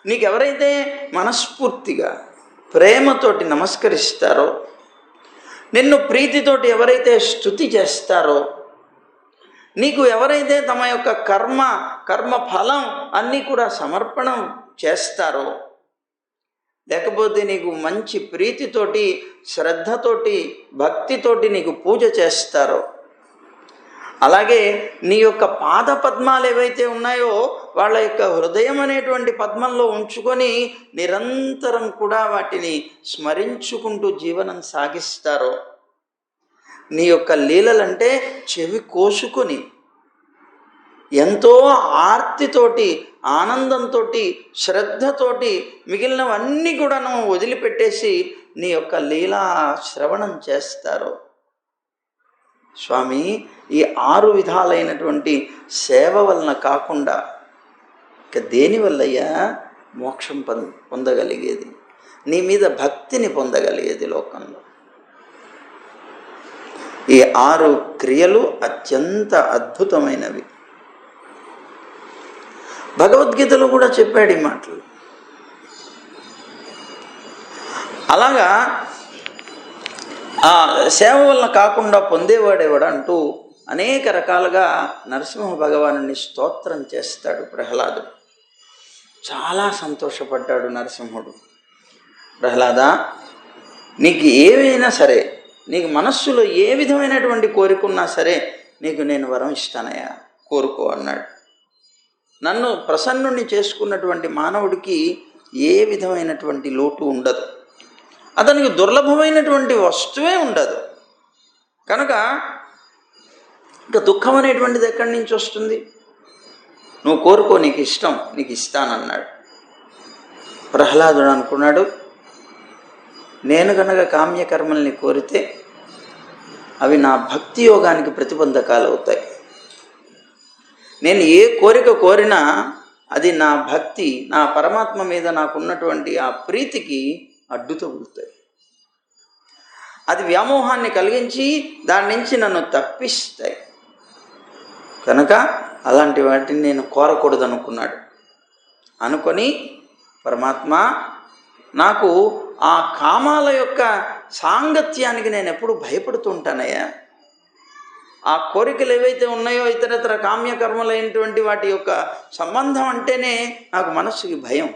నీకెవరైతే మనస్ఫూర్తిగా ప్రేమతోటి నమస్కరిస్తారో, నిన్ను ప్రీతితోటి ఎవరైతే స్తుతి చేస్తారో, నీకు ఎవరైతే తమ యొక్క కర్మ ఫలం అన్నీ కూడా సమర్పణం చేస్తారో, లేకపోతే నీకు మంచి ప్రీతితోటి శ్రద్ధతోటి భక్తితోటి నీకు పూజ చేస్తారో, అలాగే నీ యొక్క పాద పద్మాలు ఏవైతే ఉన్నాయో వాళ్ళ యొక్క హృదయం అనేటువంటి పద్మంలో ఉంచుకొని నిరంతరం కూడా వాటిని స్మరించుకుంటూ జీవనం సాగిస్తారో, నీ యొక్క లీలలంటే చెవి కోసుకొని ఎంతో ఆర్తితోటి ఆనందంతో శ్రద్ధతోటి మిగిలినవన్నీ కూడా నువ్వు వదిలిపెట్టేసి నీ యొక్క లీలా శ్రవణం చేస్తారు. స్వామి, ఈ 6 విధాలైనటువంటి సేవ వలన కాకుండా ఇక దేనివల్లయ్యా మోక్షం పొందగలిగేది, నీ మీద భక్తిని పొందగలిగేది లోకంలో. ఈ 6 క్రియలు అత్యంత అద్భుతమైనవి. భగవద్గీతలో కూడా చెప్పాడు ఈ మాటలు. అలాగా ఆ సేవ వల్ల కాకుండా పొందేవాడేవాడు అంటూ అనేక రకాలుగా నరసింహ భగవానుని స్తోత్రం చేస్తాడు ప్రహ్లాదుడు. చాలా సంతోషపడ్డాడు నరసింహుడు. ప్రహ్లాద, నీకు ఏమైనా సరే, నీకు మనస్సులో ఏ విధమైనటువంటి కోరిక ఉన్నా సరే నీకు నేను వరం ఇస్తానయ్యా, కోరుకో అన్నాడు. నన్ను ప్రసన్నుణ్ణి చేసుకున్నటువంటి మానవుడికి ఏ విధమైనటువంటి లోటు ఉండదు, అతనికి దుర్లభమైనటువంటి వస్తువే ఉండదు. కనుక ఇంకా దుఃఖం అనేటువంటిది ఎక్కడి నుంచి వస్తుంది? నువ్వు కోరుకో, నీకు ఇష్టం, నీకు ఇస్తానన్నాడు. ప్రహ్లాదుడు అనుకున్నాడు, నేను కనుక కామ్యకర్మల్ని కోరితే అవి నా భక్తి యోగానికి ప్రతిబంధకాలు అవుతాయి. నేను ఏ కోరిక కోరినా అది నా భక్తి, నా పరమాత్మ మీద నాకున్నటువంటి ఆ ప్రీతికి అడ్డు తగులుతాయి. అది వ్యామోహాన్ని కలిగించి దాని నుంచి నన్ను తప్పిస్తాయి. కనుక అలాంటి వాటిని నేను కోరకూడదు అనుకున్నాడు. అనుకొని, పరమాత్మ, నాకు ఆ కామాల యొక్క సాంగత్యానికి నేను ఎప్పుడు భయపడుతూ ఉంటానయ్యా. ఆ కోరికలు ఏవైతే ఉన్నాయో ఇతరత్ర కామ్యకర్మలైనటువంటి వాటి యొక్క సంబంధం అంటేనే నాకు మనస్సుకి భయం.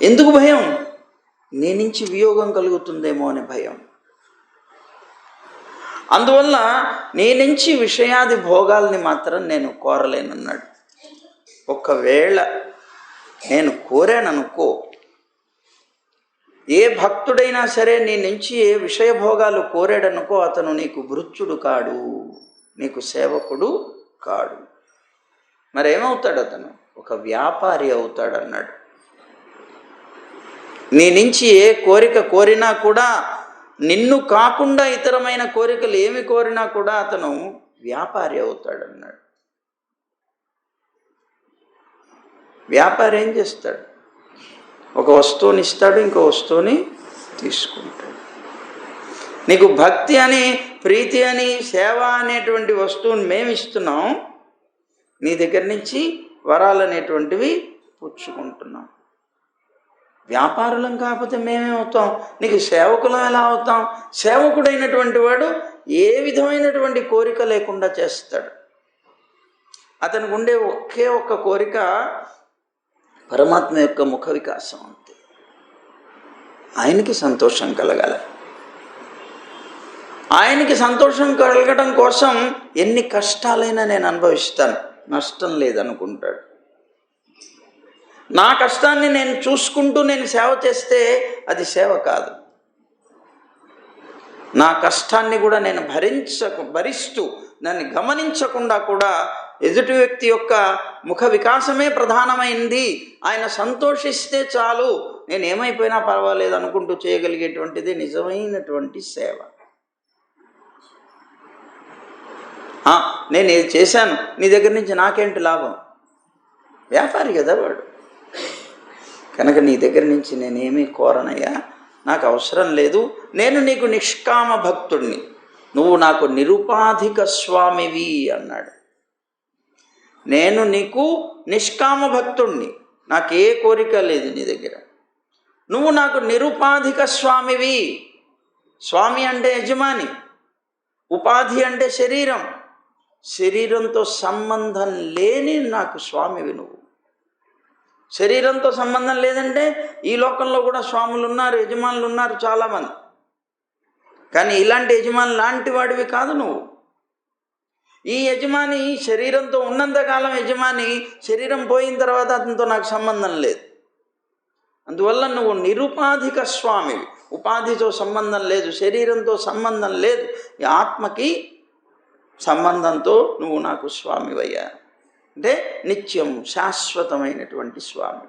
ఎందుకు భయం? నీ నుంచి వియోగం కలుగుతుందేమో అని భయం. అందువల్ల నీ నుంచి విషయాది భోగాల్ని మాత్రం నేను కోరలేనన్నాడు. ఒకవేళ నేను కోరాననుకో, ఏ భక్తుడైనా సరే నీ నుంచి ఏ విషయభోగాలు కోరాడనుకో, అతను నీకు భృత్యుడు కాడు, నీకు సేవకుడు కాడు. మరేమవుతాడు? అతను ఒక వ్యాపారి అవుతాడు అన్నాడు. నీ నుంచి ఏ కోరిక కోరినా కూడా, నిన్ను కాకుండా ఇతరమైన కోరికలు ఏమి కోరినా కూడా అతను వ్యాపారి అవుతాడన్నాడు. వ్యాపారి ఏం చేస్తాడు? ఒక వస్తువుని ఇస్తాడు, ఇంకో వస్తువుని తీసుకుంటాడు. నీకు భక్తి అని, ప్రీతి అని, సేవ అనేటువంటి వస్తువుని మేము ఇస్తున్నాం, నీ దగ్గర నుంచి వరాలు అనేటువంటివి పుచ్చుకుంటున్నాం. వ్యాపారులం కాకపోతే మేమేమవుతాం? నీకు సేవకులం ఎలా అవుతాం? సేవకుడైనటువంటి వాడు ఏ విధమైనటువంటి కోరిక లేకుండా చేస్తాడు. అతనికి ఉండే ఒకే ఒక్క కోరిక పరమాత్మ యొక్క ముఖ వికాసం అంతే. ఆయనకి సంతోషం కలగాలి. ఆయనకి సంతోషం కలగడం కోసం ఎన్ని కష్టాలైనా నేను అనుభవిస్తాను, నష్టం లేదనుకుంటాడు. నా కష్టాన్ని నేను చూసుకుంటూ నేను సేవ చేస్తే అది సేవ కాదు. నా కష్టాన్ని కూడా నేను భరిస్తూ దాన్ని గమనించకుండా కూడా ఎదుటి వ్యక్తి యొక్క ముఖ వికాసమే ప్రధానమైంది, ఆయన సంతోషిస్తే చాలు, నేను ఏమైపోయినా పర్వాలేదు అనుకుంటూ చేయగలిగేటువంటిది నిజమైనటువంటి సేవ. నేను ఇది చేశాను, నీ దగ్గర నుంచి నాకేంటి లాభం? వ్యాపారి కదా వాడు. కనుక నీ దగ్గర నుంచి నేనేమీ కోరనయ్యా, నాకు అవసరం లేదు. నేను నీకు నిష్కామ భక్తుడిని, నువ్వు నాకు నిరుపాధిక స్వామివి అన్నాడు. నేను నీకు నిష్కామ భక్తుడిని, నాకే కోరిక లేదు నీ దగ్గర. నువ్వు నాకు నిరుపాధిక స్వామివి. స్వామి అంటే యజమాని, ఉపాధి అంటే శరీరం. శరీరంతో సంబంధం లేని నాకు స్వామివి నువ్వు. శరీరంతో సంబంధం లేదంటే ఈ లోకంలో కూడా స్వాములు ఉన్నారు, యజమానులు ఉన్నారు చాలామంది. కానీ ఇలాంటి యజమాని లాంటి వాడివి కాదు నువ్వు. ఈ యజమాని శరీరంతో ఉన్నంతకాలం యజమాని, శరీరం పోయిన తర్వాత అతనితో నాకు సంబంధం లేదు. అందువల్ల నువ్వు నిరుపాధిక స్వామివి. ఉపాధితో సంబంధం లేదు, శరీరంతో సంబంధం లేదు, ఈ ఆత్మకి సంబంధంతో నువ్వు నాకు స్వామివయ్యా. అంటే నిత్యం శాశ్వతమైనటువంటి స్వామి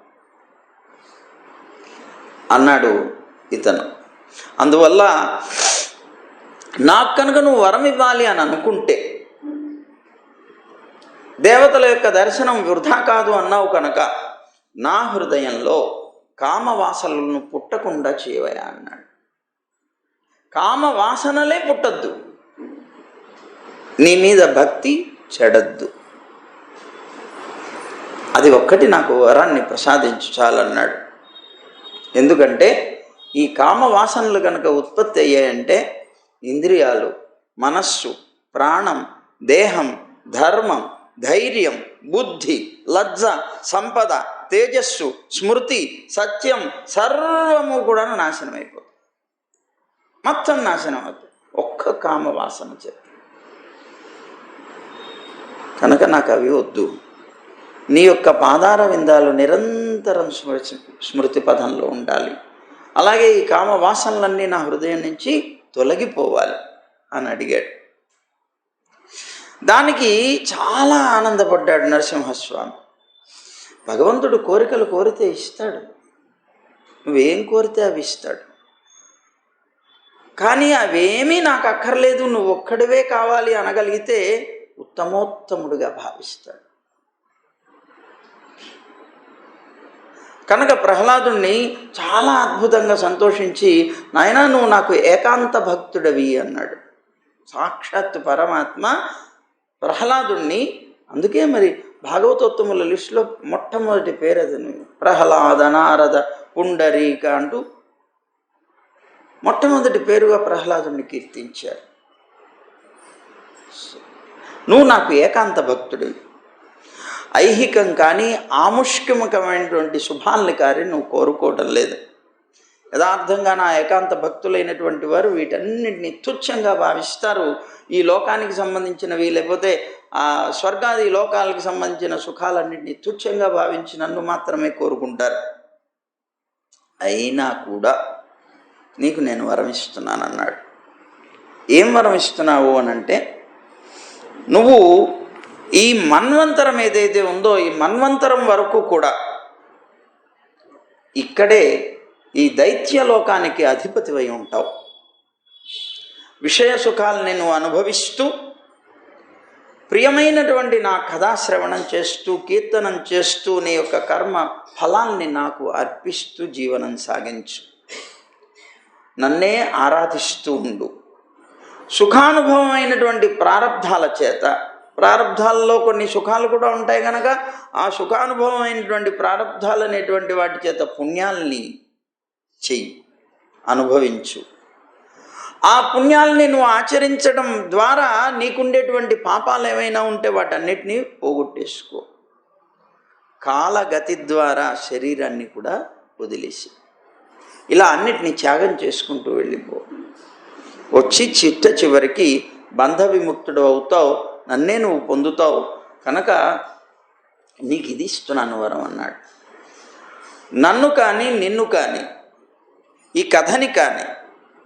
అన్నాడు ఇతను. అందువల్ల నాకు కనుక నువ్వు వరం ఇవ్వాలి అని అనుకుంటే, దేవతల యొక్క దర్శనం వృధా కాదు అన్నావు కనుక నా హృదయంలో కామవాసనలను పుట్టకుండా చేయవయా అన్నాడు. కామవాసనలే పుట్టద్దు, నీ మీద భక్తి చెడద్దు, అది ఒక్కటి నాకు వరాన్ని ప్రసాదించు చాలన్నాడు. ఎందుకంటే ఈ కామవాసనలు కనుక ఉత్పత్తి అయ్యాయంటే ఇంద్రియాలు, మనస్సు, ప్రాణం, దేహం, ధర్మం, ధైర్యం, బుద్ధి, లజ్జ, సంపద, తేజస్సు, స్మృతి, సత్యం సర్వము కూడా నాశనం అయిపోతుంది. మొత్తం నాశనం అవుతుంది ఒక్క కామవాసన చేత. కనుక నాకు అవి వద్దు. నీ యొక్క పాదార విందాలు నిరంతరం స్మృతి పదంలో ఉండాలి. అలాగే ఈ కామవాసనలన్నీ నా హృదయం నుంచి తొలగిపోవాలి అని అడిగాడు. దానికి చాలా ఆనందపడ్డాడు నరసింహస్వామి. భగవంతుడు కోరికలు కోరితే ఇస్తాడు, నువ్వేం కోరితే అవి ఇస్తాడు. కానీ అవేమీ నాకు అక్కర్లేదు, నువ్వు ఒక్కడివే కావాలి అనగలిగితే ఉత్తమోత్తముడుగా భావిస్తాడు. కనుక ప్రహ్లాదుణ్ణి చాలా అద్భుతంగా సంతోషించి, నాయనా నువ్వు నాకు ఏకాంత భక్తుడవి అన్నాడు. సాక్షాత్ పరమాత్మ ప్రహ్లాదుణ్ణి, అందుకే మరి భాగవతోత్తముల లిస్టులో మొట్టమొదటి పేరు అది. ప్రహ్లాద, నారద, పుండరీక అంటూ మొట్టమొదటి పేరుగా ప్రహ్లాదుణ్ణి కీర్తించారు. నువ్వు నాకు ఏకాంత భక్తుడివి, ఐహికం కానీ ఆముష్కముఖమైనటువంటి శుభాల్ని కానీ నువ్వు కోరుకోవటం లేదు. యథార్థంగా నా ఏకాంత భక్తులైనటువంటి వారు వీటన్నిటిని తుచ్చంగా భావిస్తారు. ఈ లోకానికి సంబంధించినవి, లేకపోతే ఆ స్వర్గాది లోకాలకు సంబంధించిన సుఖాలన్నింటినీ తుచ్చంగా భావించి నన్ను మాత్రమే కోరుకుంటారు. అయినా కూడా నీకు నేను వరం ఇస్తున్నాను అన్నాడు. ఏం వరం ఇస్తున్నావు అనంటే, నువ్వు ఈ మన్వంతరం ఏదైతే ఉందో ఈ మన్వంతరం వరకు కూడా ఇక్కడే ఈ దైత్యలోకానికి అధిపతివై ఉంటావు. విషయ సుఖాలని నువ్వు అనుభవిస్తూ, ప్రియమైనటువంటి నా కథాశ్రవణం చేస్తూ, కీర్తనం చేస్తూ, నీ యొక్క కర్మ ఫలాన్ని నాకు అర్పిస్తూ జీవనం సాగించు. నన్నే ఆరాధిస్తూ ఉండు. సుఖానుభవం అయినటువంటి ప్రారబ్ధాల చేత, ప్రారబ్ధాలలో కొన్ని సుఖాలు కూడా ఉంటాయి కనుక ఆ సుఖానుభవం అయినటువంటి ప్రారబ్ధాలు అనేటువంటి వాటి చేత పుణ్యాల్ని చెయ్యి, అనుభవించు. ఆ పుణ్యాలని నువ్వు ఆచరించడం ద్వారా నీకుండేటువంటి పాపాలు ఏమైనా ఉంటే వాటన్నిటినీ పోగొట్టేసుకో. కాలగతి ద్వారా శరీరాన్ని కూడా వదిలేసి ఇలా అన్నిటినీ త్యాగం చేసుకుంటూ వెళ్ళిపో. వచ్చి చిట్ట చివరికి బంధ విముక్తుడు అవుతావు, నన్నే నువ్వు పొందుతావు. కనుక నీకు ఇది ఇస్తున్నాను వరం అన్నాడు. నన్ను కానీ, నిన్ను కానీ, ఈ కథని కానీ,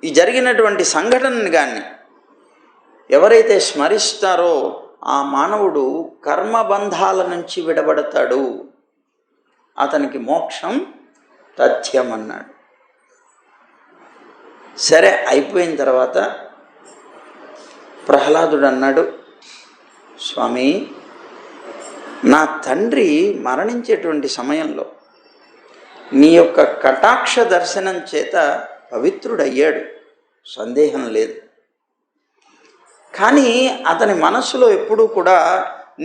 ఈ జరిగినటువంటి సంఘటనని కానీ ఎవరైతే స్మరిస్తారో ఆ మానవుడు కర్మబంధాల నుంచి విడబడతాడు, అతనికి మోక్షం తథ్యం అన్నాడు. సరే అయిపోయిన తర్వాత ప్రహ్లాదుడు అన్నాడు, స్వామి, నా తండ్రి మరణించేటువంటి సమయంలో నీ యొక్క కటాక్ష దర్శనం చేత పవిత్రుడయ్యాడు, సందేహం లేదు. కానీ అతని మనసులో ఎప్పుడూ కూడా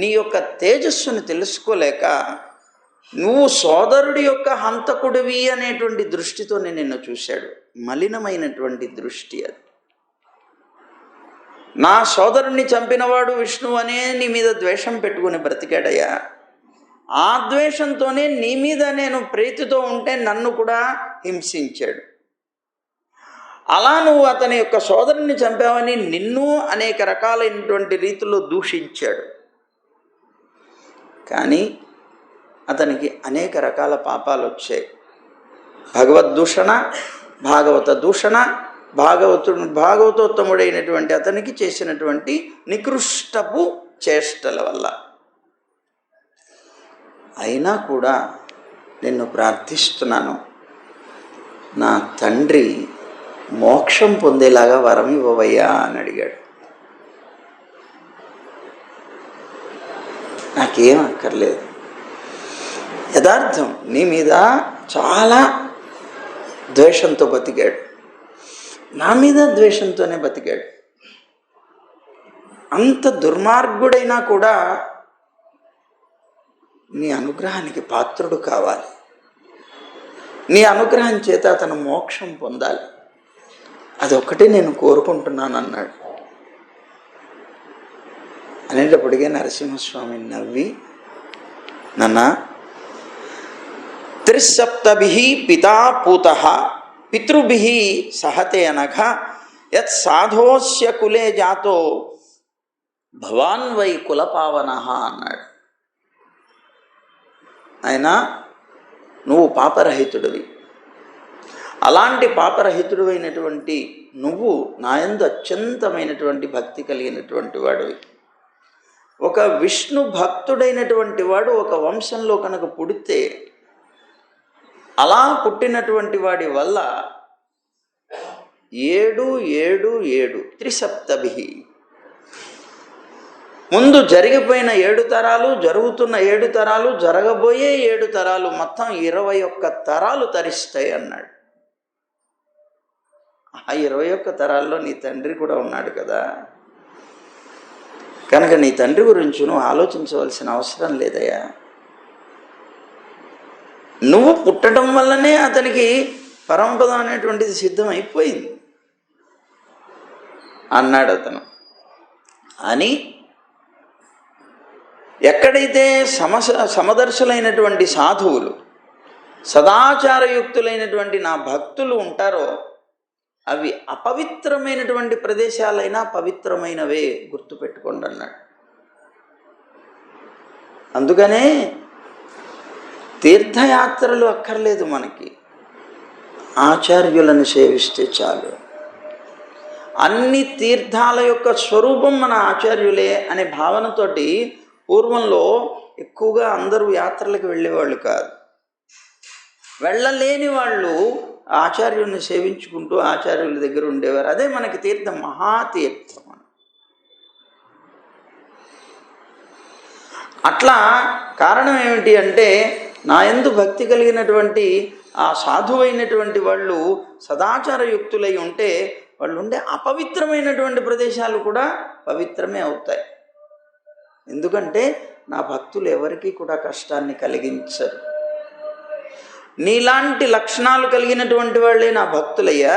నీ యొక్క తేజస్సును తెలుసుకోలేక నువ్వు సోదరుడి యొక్క హంతకుడివి అనేటువంటి దృష్టితోనే నిన్ను చూశాడు. మలినమైనటువంటి దృష్టి అది. నా సోదరుణ్ణి చంపినవాడు విష్ణువు అనే నీ మీద ద్వేషం పెట్టుకుని బ్రతికాడయ్యా. ఆ ద్వేషంతోనే నీ మీద నేను ప్రీతితో ఉంటే నన్ను కూడా హింసించాడు. అలా నువ్వు అతని యొక్క సోదరుణ్ణి చంపావని నిన్ను అనేక రకాలైనటువంటి రీతిలో దూషించాడు. కానీ అతనికి అనేక రకాల పాపాలు వచ్చాయి. భగవద్దూషణ, భాగవత దూషణ, భాగవతోత్తముడైనటువంటి అతనికి చేసినటువంటి నికృష్టపు చేష్టల వల్ల. అయినా కూడా నిన్ను ప్రార్థిస్తున్నాను, నా తండ్రి మోక్షం పొందేలాగా వరం ఇవ్వవయ్యా అని అడిగాడు. నాకేం అక్కర్లేదు, యథార్థం, నీ మీద చాలా ద్వేషంతో బతికాడు, నా మీద ద్వేషంతోనే బతికాడు. అంత దుర్మార్గుడైనా కూడా నీ అనుగ్రహానికి పాత్రుడు కావాలి, నీ అనుగ్రహం చేత అతను మోక్షం పొందాలి, అదొక్కటే నేను కోరుకుంటున్నాను అన్నాడు. అనేటప్పటికే నరసింహస్వామి నవ్వి, నాన్న, త్రిసప్తభిః పితా పూతః పితృభిః సహతే అనఘ యత్ సాధోస్య కులే జాతో భవాన్ వై కులపావనః అన్నాడు. ఆయన, నువ్వు పాపరహితుడివి, అలాంటి పాపరహితుడు అయినటువంటి నువ్వు నా యందు అత్యంతమైనటువంటి భక్తి కలిగినటువంటి వాడివి. ఒక విష్ణు భక్తుడైనటువంటి వాడు ఒక వంశంలో కనుక పుడితే, అలా పుట్టినటువంటి వాడి వల్ల 7 త్రిసప్తభిః, ముందు జరిగిపోయిన 7 తరాలు, జరుగుతున్న 7 తరాలు, జరగబోయే 7 తరాలు, మొత్తం 21 తరాలు తరిస్తాయి అన్నాడు. ఆ 21 తరాల్లో నీ తండ్రి కూడా ఉన్నాడు కదా, కనుక నీ తండ్రి గురించి నువ్వు ఆలోచించవలసిన అవసరం లేదయ్యా. నువ్వు పుట్టడం వల్లనే అతనికి పరమపదం అనేటువంటిది సిద్ధమైపోయింది అన్నాడు అతను. అని ఎక్కడైతే సమదర్శులైనటువంటి సాధువులు, సదాచారయుక్తులైనటువంటి నా భక్తులు ఉంటారో, అవి అపవిత్రమైనటువంటి ప్రదేశాలైనా పవిత్రమైనవే, గుర్తుపెట్టుకోండి అన్నాడు. అందుకనే తీర్థయాత్రలు అక్కర్లేదు మనకి, ఆచార్యులను సేవిస్తే చాలు. అన్ని తీర్థాల యొక్క స్వరూపం మన ఆచార్యులే అనే భావనతోటి పూర్వంలో ఎక్కువగా అందరూ యాత్రలకు వెళ్ళేవాళ్ళు కాదు. వెళ్ళలేని వాళ్ళు ఆచార్యుల్ని సేవించుకుంటూ ఆచార్యుల దగ్గర ఉండేవారు. అదే మనకి తీర్థం, మహాతీర్థం. అట్లా కారణం ఏమిటి అంటే, నా యందు భక్తి కలిగినటువంటి ఆ సాధువైనటువంటి వాళ్ళు సదాచారయుక్తులై ఉంటే, వాళ్ళు ఉండే అపవిత్రమైనటువంటి ప్రదేశాలు కూడా పవిత్రమే అవుతాయి. ఎందుకంటే నా భక్తులు ఎవరికీ కూడా కష్టాన్ని కలిగించరు. నీలాంటి లక్షణాలు కలిగినటువంటి వాళ్ళే నా భక్తులయ్యా,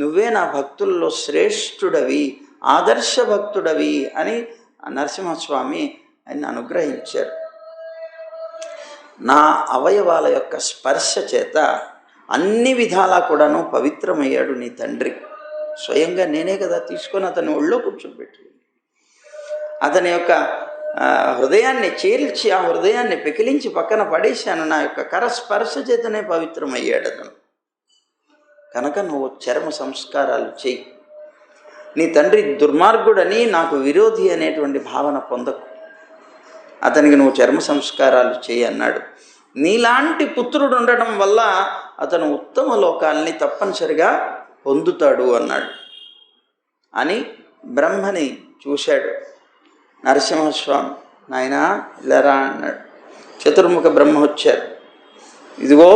నువ్వే నా భక్తుల్లో శ్రేష్ఠుడవి, ఆదర్శ భక్తుడవి అని నరసింహస్వామి ఆయన అనుగ్రహించారు. నా అవయవాల యొక్క స్పర్శ చేత అన్ని విధాలా కూడాను పవిత్రమయ్యాడు నీ తండ్రి. స్వయంగా నేనే కదా తీసుకొని అతని ఒళ్ళో కూర్చోబెట్టి అతని యొక్క హృదయాన్ని చీల్చి, ఆ హృదయాన్ని పెకిలించి పక్కన పడేశాను. నా యొక్క కరస్పర్శ చేతనే పవిత్రమయ్యాడు అతను. కనుక నువ్వు చర్మ సంస్కారాలు చెయ్యి. నీ తండ్రి దుర్మార్గుడని, నాకు విరోధి అనేటువంటి భావన పొందకు, అతనికి నువ్వు చర్మ సంస్కారాలు చెయ్యి అన్నాడు. నీలాంటి పుత్రుడు ఉండడం వల్ల అతను ఉత్తమ లోకాల్ని తప్పనిసరిగా పొందుతాడు అన్నాడు. అని బ్రహ్మని చూశాడు నరసింహస్వామి. నాయనా ఇలారా అన్నాడు. చతుర్ముఖ బ్రహ్మ వచ్చారు. ఇదిగో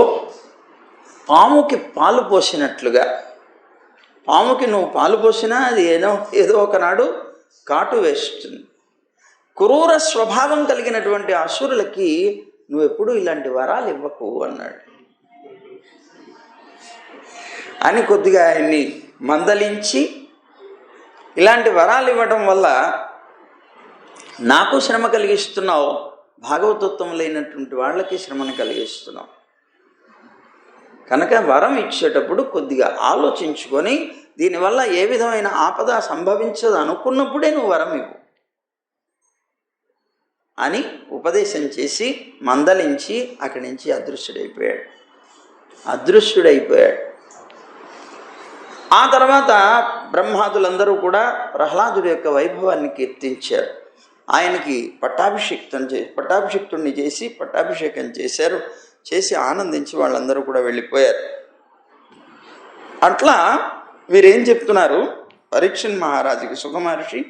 పాముకి పాలు పోసినట్లుగా, పాముకి నువ్వు పాలు పోసినా అది ఏదో ఒకనాడు కాటు వేస్తుంది. క్రూర స్వభావం కలిగినటువంటి అసురులకి నువ్వెప్పుడు ఇలాంటి వరాలు ఇవ్వకు అన్నాడు. అని కొద్దిగా ఆయన్ని మందలించి, ఇలాంటి వరాలు ఇవ్వడం వల్ల నాకు శ్రమ కలిగిస్తున్నావు, భాగవతోత్వం లేనటువంటి వాళ్ళకి శ్రమను కలిగిస్తున్నావు. కనుక వరం ఇచ్చేటప్పుడు కొద్దిగా ఆలోచించుకొని, దీనివల్ల ఏ విధమైన ఆపద సంభవించదు అనుకున్నప్పుడే నువ్వు వరం ఇవ్వు అని ఉపదేశం చేసి మందలించి అక్కడి నుంచి అదృశ్యుడైపోయాడు. ఆ తర్వాత బ్రహ్మాదులందరూ కూడా ప్రహ్లాదుడి యొక్క వైభవాన్ని కీర్తించారు. ఆయనకి పట్టాభిషిక్తుడిని చేసి పట్టాభిషేకం చేశారు. చేసి ఆనందించి వాళ్ళందరూ కూడా వెళ్ళిపోయారు. అట్లా వీరేం చెప్తున్నారు, పరీక్షణ్ మహారాజుకి సుఖ మహర్షి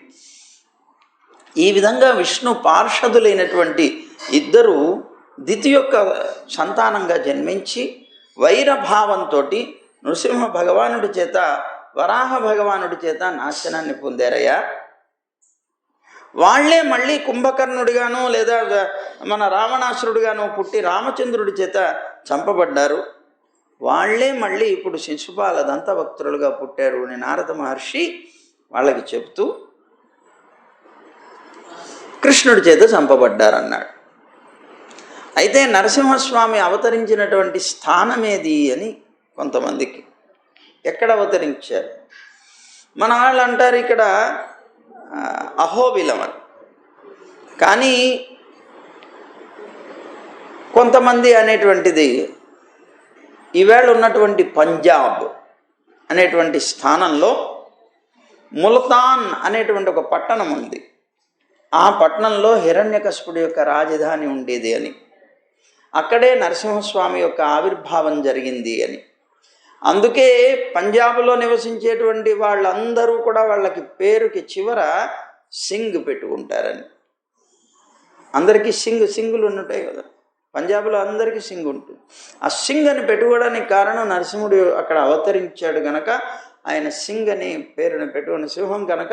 ఈ విధంగా విష్ణు పార్షదులైనటువంటి 2 దితి యొక్క సంతానంగా జన్మించి వైరభావంతో నృసింహ భగవానుడి చేత వరాహ భగవానుడి చేత నాశనాన్ని పొందారయ్యా. వాళ్లే మళ్ళీ కుంభకర్ణుడిగానో లేదా మన రావణాసురుడిగానో పుట్టి రామచంద్రుడి చేత చంపబడ్డారు. వాళ్లే మళ్ళీ ఇప్పుడు శిశుపాల దంతభక్తులుగా పుట్టారు అని నారద మహర్షి వాళ్ళకి చెప్తూ కృష్ణుడి చేత చంపబడ్డారన్నాడు. అయితే నరసింహస్వామి అవతరించినటువంటి స్థానమేది అని కొంతమందికి, ఎక్కడ అవతరించారు? మన వాళ్ళు అంటారు ఇక్కడ అహోబిలం అని. కానీ కొంతమంది అనేటువంటిది ఈవేళ ఉన్నటువంటి పంజాబ్ అనేటువంటి స్థానంలో ముల్తాన్ అనేటువంటి ఒక పట్టణం ఉంది. ఆ పట్టణంలో హిరణ్యకశిపుడి యొక్క రాజధాని ఉండేది అని, అక్కడే నరసింహస్వామి యొక్క ఆవిర్భావం జరిగింది అని. అందుకే పంజాబ్లో నివసించేటువంటి వాళ్ళందరూ కూడా వాళ్ళకి పేరుకి చివర సింగ్ పెట్టుకుంటారని. అందరికీ సింగులు ఉంటాయి కదా, పంజాబ్లో అందరికీ సింగ్ ఉంటుంది. ఆ సింగ్ అని పెట్టుకోవడానికి కారణం నరసింహుడు అక్కడ అవతరించాడు గనక ఆయన సింగ్ అని పేరుని పెట్టుకుని, సింహం కనుక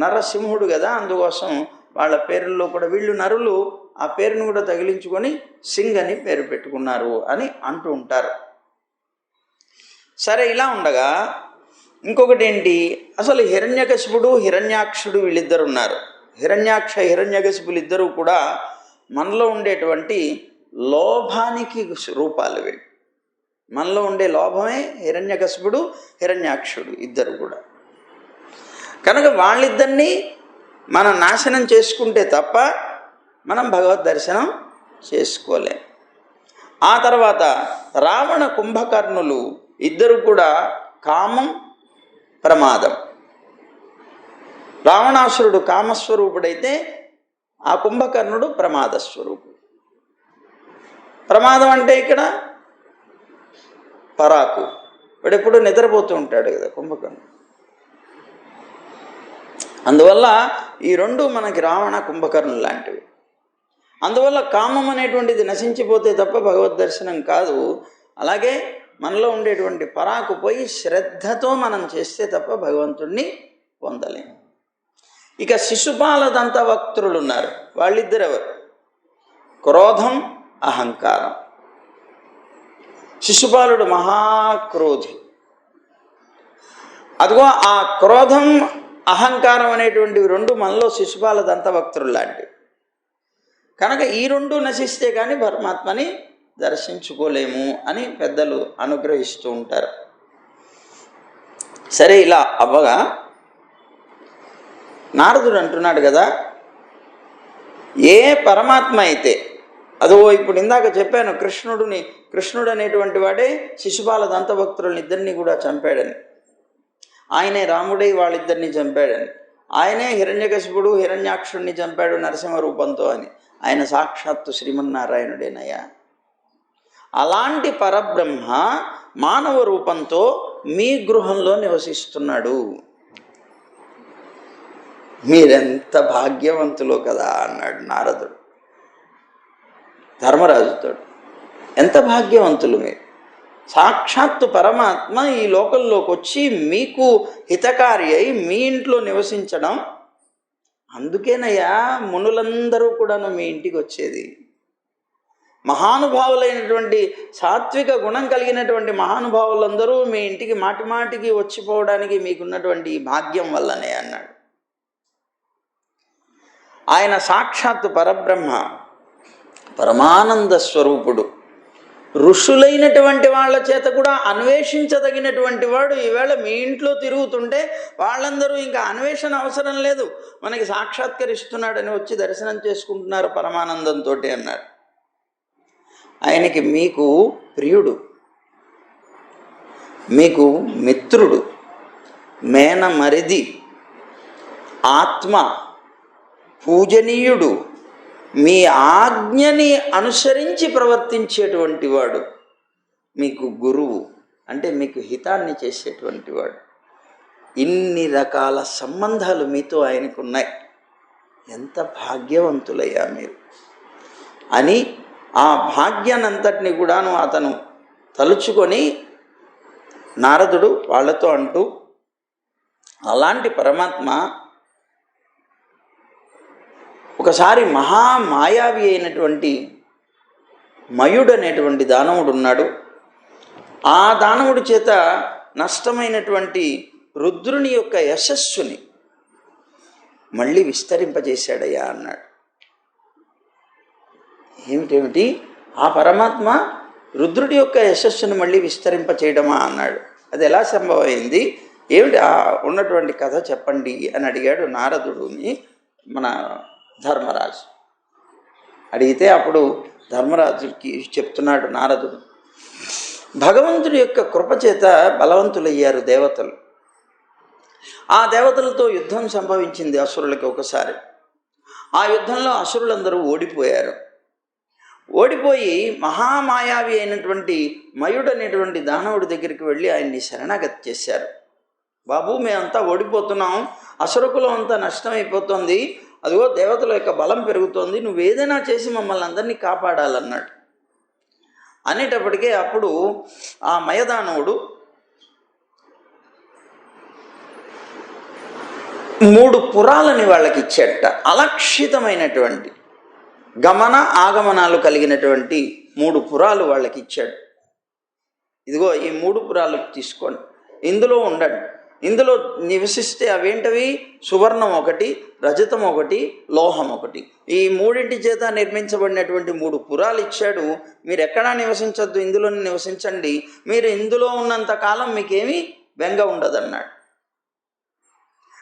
నరసింహుడు కదా, అందుకోసం వాళ్ళ పేరుల్లో కూడా వీళ్ళు నరులు ఆ పేరును కూడా తగిలించుకొని సింగ్ అని పేరు పెట్టుకున్నారు అని అంటూ ఉంటారు. సరే, ఇలా ఉండగా ఇంకొకటి ఏంటి, అసలు హిరణ్యకశిపుడు హిరణ్యాక్షుడు వీళ్ళిద్దరు ఉన్నారు. హిరణ్యకశిపులు ఇద్దరూ కూడా మనలో ఉండేటువంటి లోభానికి రూపాలు. వీళ్ళు మనలో ఉండే లోభమే హిరణ్యకశిపుడు హిరణ్యాక్షుడు ఇద్దరు కూడా. కనుక వాళ్ళిద్దరినీ మనం నాశనం చేసుకుంటే తప్ప మనం భగవద్ దర్శనం చేసుకోలేం. ఆ తర్వాత రావణ కుంభకర్ణులు ఇద్దరు కూడా కామం ప్రమాదం. రావణాసురుడు కామస్వరూపుడైతే ఆ కుంభకర్ణుడు ప్రమాద స్వరూపుడు. ప్రమాదం అంటే ఇక్కడ పరాకు, వాడు ఎప్పుడు నిద్రపోతూ ఉంటాడు కదా కుంభకర్ణుడు. అందువల్ల ఈ రెండు మనకి రావణ కుంభకర్ణులు లాంటివి. అందువల్ల కామం అనేటువంటిది నశించిపోతే తప్ప భగవద్ దర్శనం కాదు. అలాగే మనలో ఉండేటువంటి పరాకు పోయి శ్రద్ధతో మనం చేస్తే తప్ప భగవంతుణ్ణి పొందలేము. ఇక శిశుపాల దంతభక్తులు ఉన్నారు. వాళ్ళిద్దరు ఎవరు? క్రోధం, అహంకారం. శిశుపాలుడు మహాక్రోధి. అదిగో ఆ క్రోధం అహంకారం అనేటువంటివి రెండు మనలో శిశుపాల దంతభక్తులు లాంటివి. కనుక ఈ రెండు నశిస్తే కానీ పరమాత్మని దర్శించుకోలేము అని పెద్దలు అనుగ్రహిస్తూ ఉంటారు. సరే, ఇలా అవ్వగా నారదుడు అంటున్నాడు కదా, ఏ పరమాత్మ అయితే, అదో ఇప్పుడు ఇందాక చెప్పాను కృష్ణుడు అనేటువంటి వాడే శిశుపాల దంతభక్తులను ఇద్దరిని కూడా చంపాడని, ఆయనే రాముడై వాళ్ళిద్దరిని చంపాడని, ఆయనే హిరణ్యకశిపుడు హిరణ్యాక్షుడిని చంపాడు నరసింహ రూపంతో అని, ఆయన సాక్షాత్తు శ్రీమన్నారాయణుడేనయ్యా. అలాంటి పరబ్రహ్మ మానవ రూపంతో మీ గృహంలో నివసిస్తున్నాడు. మీరెంత భాగ్యవంతులో కదా అన్నాడు నారదుడు ధర్మరాజుతో. ఎంత భాగ్యవంతులు మీరు! సాక్షాత్తు పరమాత్మ ఈ లోకంలోకి వచ్చి మీకు హితకారి అయి మీ ఇంట్లో నివసించడం. అందుకేనయ్యా మునులందరూ కూడాను మీ ఇంటికి వచ్చేది. మహానుభావులైనటువంటి సాత్విక గుణం కలిగినటువంటి మహానుభావులందరూ మీ ఇంటికి మాటిమాటికి వచ్చిపోవడానికి మీకున్నటువంటి ఈ భాగ్యం వల్లనే అన్నాడు. ఆయన సాక్షాత్తు పరబ్రహ్మ, పరమానంద స్వరూపుడు. ఋషులైనటువంటి వాళ్ళ చేత కూడా అన్వేషించదగినటువంటి వాడు ఈవేళ మీ ఇంట్లో తిరుగుతుంటే వాళ్ళందరూ ఇంకా అన్వేషణ అవసరం లేదు, మనకి సాక్షాత్కరిస్తున్నాడని వచ్చి దర్శనం చేసుకుంటున్నారు పరమానందంతో అన్నారు. ఆయనకి మీకు ప్రియుడు, మీకు మిత్రుడు, మేనమరిది, ఆత్మ, పూజనీయుడు, మీ ఆజ్ఞని అనుసరించి ప్రవర్తించేటువంటి వాడు, మీకు గురువు అంటే మీకు హితాన్ని చేసేటువంటి వాడు. ఇన్ని రకాల సంబంధాలు మీతో ఆయనకున్నాయి. ఎంత భాగ్యవంతులయ్యా మీరు అని ఆ భాగ్యాన్నంతటిని కూడాను అతను తలుచుకొని నారదుడు వాళ్ళతో అంటూ, అలాంటి పరమాత్మ ఒకసారి మహామాయావి అయినటువంటి మయుడు అనేటువంటి దానవుడు ఉన్నాడు. ఆ దానవుడి చేత నష్టమైనటువంటి రుద్రుని యొక్క యశస్సుని మళ్ళీ విస్తరింపజేశాడయ్యా అన్నాడు. ఏమిటేమిటి? ఆ పరమాత్మ రుద్రుడి యొక్క యశస్సును మళ్ళీ విస్తరింపచేయడమా అన్నాడు. అది ఎలా సంభవమైంది, ఏమిటి ఆ ఉన్నటువంటి కథ చెప్పండి అని అడిగాడు నారదుడిని మన ధర్మరాజు. అడిగితే అప్పుడు ధర్మరాజుకి చెప్తున్నాడు నారదుడు, భగవంతుడి యొక్క కృపచేత బలవంతులయ్యారు దేవతలు. ఆ దేవతలతో యుద్ధం సంభవించింది అసురులకి ఒకసారి. ఆ యుద్ధంలో అసురులందరూ ఓడిపోయారు. ఓడిపోయి మహామాయావి అయినటువంటి మయుడు అనేటువంటి దానవుడి దగ్గరికి వెళ్ళి ఆయన్ని శరణాగతి చేశారు. బాబు, మేమంతా ఓడిపోతున్నాం, అసురకులం అంతా నష్టమైపోతుంది, అదిగో దేవతల యొక్క బలం పెరుగుతోంది, నువ్వేదైనా చేసి మమ్మల్ని అందరినీ కాపాడాలన్నాడు. అనేటప్పటికే అప్పుడు ఆ మయదానవుడు 3 పురాలని వాళ్ళకి ఇచ్చేట. అలక్షితమైనటువంటి గమన ఆగమనాలు కలిగినటువంటి 3 పురాలు వాళ్ళకి ఇచ్చాడు. ఇదిగో ఈ 3 పురాలు తీసుకోండి, ఇందులో ఉండండి, ఇందులో నివసిస్తే అవేంటవి? సువర్ణం ఒకటి, రజతం ఒకటి, లోహం ఒకటి. ఈ 3 చేత నిర్మించబడినటువంటి 3 పురాలు ఇచ్చాడు. మీరు ఎక్కడా నివసించద్దు, ఇందులోనే నివసించండి, మీరు ఇందులో ఉన్నంత కాలం మీకేమీ బెంగ ఉండదన్నాడు.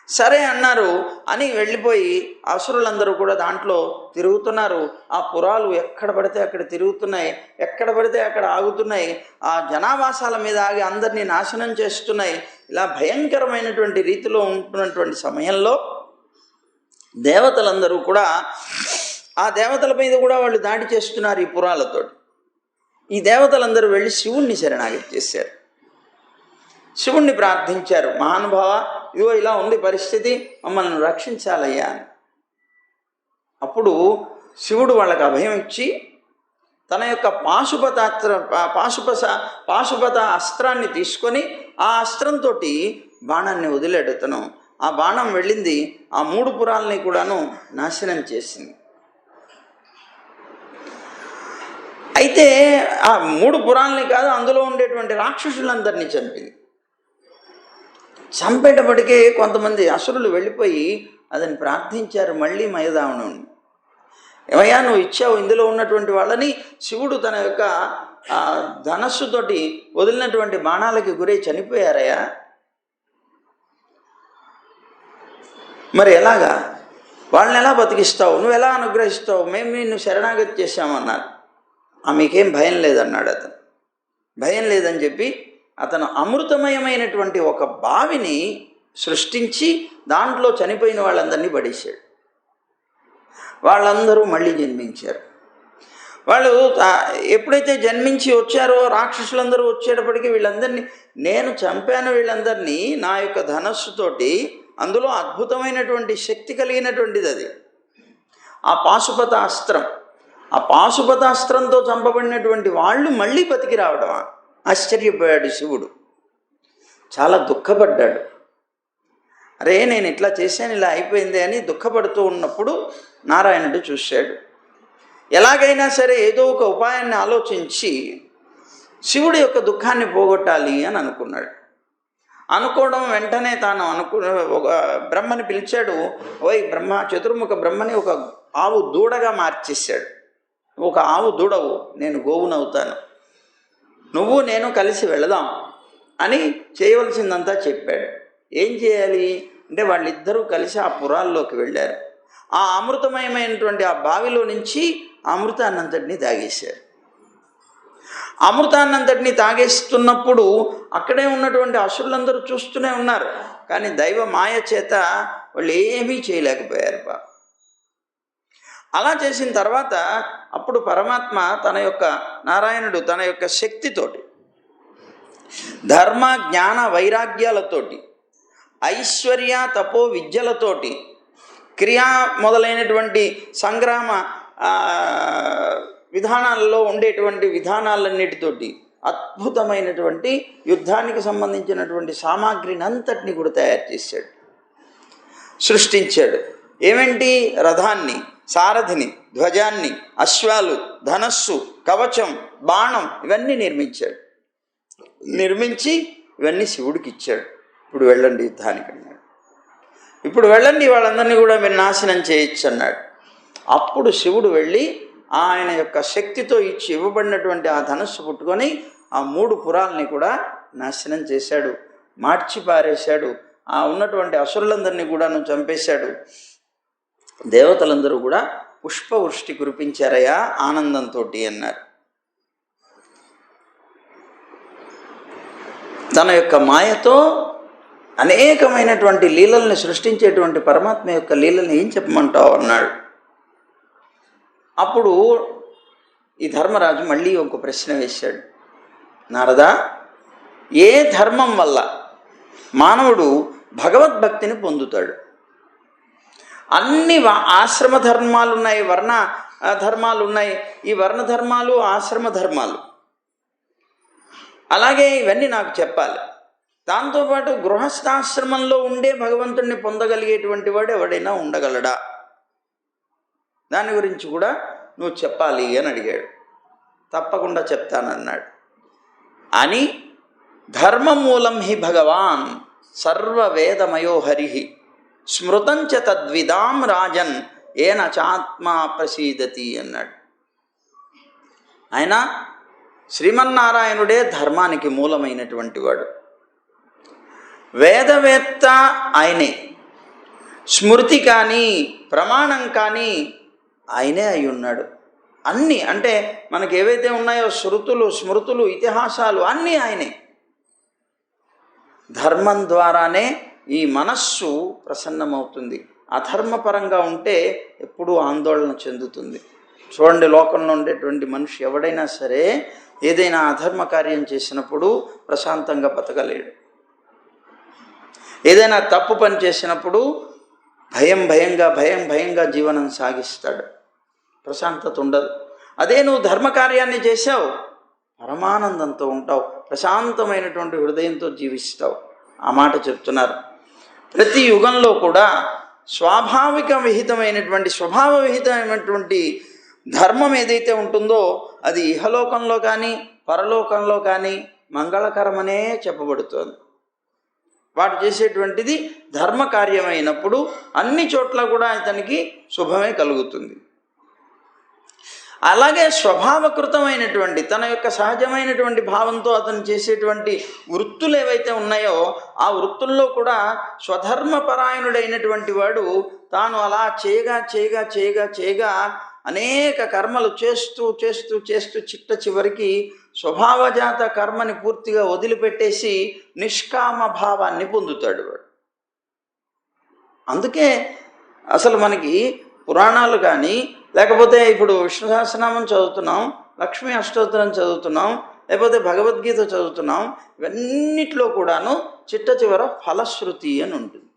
సరే అన్నారు అని వెళ్ళిపోయి అసురులందరూ కూడా దాంట్లో తిరుగుతున్నారు. ఆ పురాలు ఎక్కడ పడితే అక్కడ తిరుగుతున్నాయి, ఎక్కడ పడితే అక్కడ ఆగుతున్నాయి, ఆ జనావాసాల మీద ఆగి అందరినీ నాశనం చేస్తున్నాయి. ఇలా భయంకరమైనటువంటి రీతిలో ఉంటున్నటువంటి సమయంలో దేవతలందరూ కూడా ఆ దేవతల మీద కూడా వాళ్ళు దాడి చేస్తున్నారు ఈ పురాలతో. ఈ దేవతలందరూ వెళ్ళి శివుణ్ణి శరణాగతి చేశారు. శివుణ్ణి ప్రార్థించారు, మహానుభావ, ఇదిగో ఇలా ఉంది పరిస్థితి, మమ్మల్ని రక్షించాలయ్యా అని. అప్పుడు శివుడు వాళ్ళకి అభయం ఇచ్చి తన యొక్క పాశుపత అస్త్రాన్ని తీసుకొని ఆ అస్త్రంతో బాణాన్ని వదిలాడు. తను ఆ బాణం వెళ్ళింది, ఆ 3 పురాలని కూడాను నాశనం చేసింది. అయితే ఆ 3 పురాలని కాదు, అందులో ఉండేటువంటి రాక్షసులందరినీ చంపింది. చంపేటప్పటికే కొంతమంది అసురులు వెళ్ళిపోయి అతన్ని ప్రార్థించారు మళ్ళీ మయదావనుని, ఏమయ్యా నువ్వు ఇచ్చావు ఇందులో ఉన్నటువంటి వాళ్ళని. శివుడు తన యొక్క ధనస్సుతోటి వదిలినటువంటి బాణాలకి గురై చనిపోయారయ్యా, మరి ఎలాగా? వాళ్ళని ఎలా బతికిస్తావు, నువ్వు ఎలా అనుగ్రహిస్తావు, మేము నిన్ను శరణాగతి చేశామన్నారు. మీకేం భయం లేదన్నాడు అతను. భయం లేదని చెప్పి అతను అమృతమయమైనటువంటి ఒక బావిని సృష్టించి దాంట్లో చనిపోయిన వాళ్ళందరినీ పడేశాడు. వాళ్ళందరూ మళ్ళీ జన్మించారు. వాళ్ళు ఎప్పుడైతే జన్మించి వచ్చారో రాక్షసులందరూ వచ్చేటప్పటికీ వీళ్ళందరినీ నేను చంపాను, వీళ్ళందరినీ నా యొక్క ధనస్సుతోటి. అందులో అద్భుతమైనటువంటి శక్తి కలిగినటువంటిది అది ఆ పాశుపత అస్త్రం. ఆ పాశుపత అస్త్రంతో చంపబడినటువంటి వాళ్ళు మళ్ళీ బతికి రావడమా? ఆశ్చర్యపోయాడు శివుడు, చాలా దుఃఖపడ్డాడు. అరే నేను ఇట్లా చేశాను, ఇలా అయిపోయింది అని దుఃఖపడుతూ ఉన్నప్పుడు నారాయణుడు చూశాడు. ఎలాగైనా సరే ఏదో ఒక ఉపాయాన్ని ఆలోచించి శివుడి యొక్క దుఃఖాన్ని పోగొట్టాలి అని అనుకున్నాడు. అనుకోవడం వెంటనే తాను ఒక బ్రహ్మని పిలిచాడు. ఓయ్ బ్రహ్మ, చతుర్ముఖ బ్రహ్మని ఒక ఆవు దూడగా మార్చేశాడు. ఒక ఆవు దూడవు, నేను గోవునవుతాను, నువ్వు నేను కలిసి వెళదాం అని చేయవలసిందంతా చెప్పాడు. ఏం చేయాలి అంటే వాళ్ళిద్దరూ కలిసి ఆ పురాల్లోకి వెళ్ళారు. ఆ అమృతమయమైనటువంటి ఆ బావిలో నుంచి అమృతాన్నంతటినీ తాగేశారు. అమృతాన్నంతటినీ తాగేస్తున్నప్పుడు అక్కడే ఉన్నటువంటి అసురులందరూ చూస్తూనే ఉన్నారు. కానీ దైవ మాయ చేత వాళ్ళు ఏమీ చేయలేకపోయారు. అలా చేసిన తర్వాత అప్పుడు పరమాత్మ నారాయణుడు తన యొక్క శక్తితోటి, ధర్మ జ్ఞాన వైరాగ్యాలతోటి, ఐశ్వర్య తపో విద్యలతోటి, క్రియా మొదలైనటువంటి సంగ్రామ విధానాలలో ఉండేటువంటి విధానాలన్నిటితోటి అద్భుతమైనటువంటి యుద్ధానికి సంబంధించినటువంటి సామాగ్రిని అంతటిని కూడా తయారు చేశాడు, సృష్టించాడు. ఏమేంటి? రథాన్ని, సారథిని, ధ్వజాన్ని, అశ్వాలు, ధనస్సు, కవచం, బాణం ఇవన్నీ నిర్మించాడు. నిర్మించి ఇవన్నీ శివుడికి ఇచ్చాడు. ఇప్పుడు వెళ్ళండి యుద్ధానికి అన్నాడు. ఇప్పుడు వెళ్ళండి, వాళ్ళందరినీ కూడా మీరు నాశనం చేయొచ్చు అన్నాడు. అప్పుడు శివుడు వెళ్ళి ఆయన యొక్క శక్తితో ఇవ్వబడినటువంటి ఆ ధనస్సు పుట్టుకొని ఆ 3 పురాల్ని కూడా నాశనం చేశాడు, మార్చి పారేశాడు. ఆ ఉన్నటువంటి అసురులందరినీ కూడా చంపేశాడు. దేవతలందరూ కూడా పుష్పవృష్టి కురిపించారయ్యా ఆనందంతో అన్నారు. తన యొక్క మాయతో అనేకమైనటువంటి లీలల్ని సృష్టించేటువంటి పరమాత్మ యొక్క లీలల్ని ఏం చెప్పమంటావు అన్నాడు. అప్పుడు ఈ ధర్మరాజు మళ్ళీ ఒక ప్రశ్న వేశాడు. నారదా, ఏ ధర్మం వల్ల మానవుడు భగవద్భక్తిని పొందుతాడు? అన్ని ఆశ్రమ ధర్మాలు ఉన్నాయి, వర్ణ ధర్మాలు ఉన్నాయి. ఈ వర్ణ ధర్మాలు, ఆశ్రమ ధర్మాలు, అలాగే ఇవన్నీ నాకు చెప్పాలి. దాంతోపాటు గృహస్థాశ్రమంలో ఉండే భగవంతుడిని పొందగలిగేటువంటి వాడు ఎవడైనా ఉండగలడా? దాని గురించి కూడా నువ్వు చెప్పాలి అని అడిగాడు. తప్పకుండా చెప్తానన్నాడు. అని ధర్మమూలం హి భగవాన్ సర్వవేదమయో హరి స్మృతంచ తద్విదాం రాజన్ ఏన చాత్మా ప్రసీదతి అన్నాడు. ఆయన శ్రీమన్నారాయణుడే ధర్మానికి మూలమైనటువంటి వాడు. వేదవేత్త ఆయనే, స్మృతి కానీ ప్రమాణం కానీ ఆయనే అయి ఉన్నాడు. అన్నీ అంటే మనకి ఏవైతే ఉన్నాయో శృతులు, స్మృతులు, ఇతిహాసాలు అన్నీ ఆయనే. ధర్మం ద్వారానే ఈ మనస్సు ప్రసన్నమవుతుంది. అధర్మపరంగా ఉంటే ఎప్పుడూ ఆందోళన చెందుతుంది. చూడండి, లోకంలో ఉండేటువంటి మనిషి ఎవడైనా సరే ఏదైనా అధర్మ కార్యం చేసినప్పుడు ప్రశాంతంగా బతకలేడు. ఏదైనా తప్పు పని చేసినప్పుడు భయంగా జీవనం సాగిస్తాడు, ప్రశాంతత ఉండదు. అదే నువ్వు ధర్మకార్యాన్ని చేశావు, పరమానందంతో ఉంటావు, ప్రశాంతమైనటువంటి హృదయంతో జీవిస్తావు. ఆ మాట చెప్తున్నారు. ప్రతి యుగంలో కూడా స్వాభావిక విహితమైనటువంటి స్వభావ విహితమైనటువంటి ధర్మం ఏదైతే ఉంటుందో అది ఇహలోకంలో కానీ పరలోకంలో కానీ మంగళకరమనే చెప్పబడుతోంది. వాడు చేసేటువంటిది ధర్మ కార్యమైనప్పుడు అన్ని చోట్ల కూడా అతనికి శుభమే కలుగుతుంది. అలాగే స్వభావకృతమైనటువంటి తన యొక్క సహజమైనటువంటి భావంతో అతను చేసేటువంటి వృత్తులు ఏవైతే ఉన్నాయో ఆ వృత్తుల్లో కూడా స్వధర్మపరాయణుడైనటువంటి వాడు తాను అలా చేయగా అనేక కర్మలు చేస్తూ చిట్ట చివరికి స్వభావజాత కర్మని పూర్తిగా వదిలిపెట్టేసి నిష్కామ భావాన్ని పొందుతాడు వాడు. అందుకే అసలు మనకి పురాణాలు కానీ లేకపోతే ఇప్పుడు విష్ణు సహస్రనామం చదువుతున్నాం, లక్ష్మీ అష్టోత్తరం చదువుతున్నాం, లేకపోతే భగవద్గీత చదువుతున్నాం, ఇవన్నిట్లో కూడాను చిట్ట చివర ఫలశ్రుతి అని ఉంటుంది.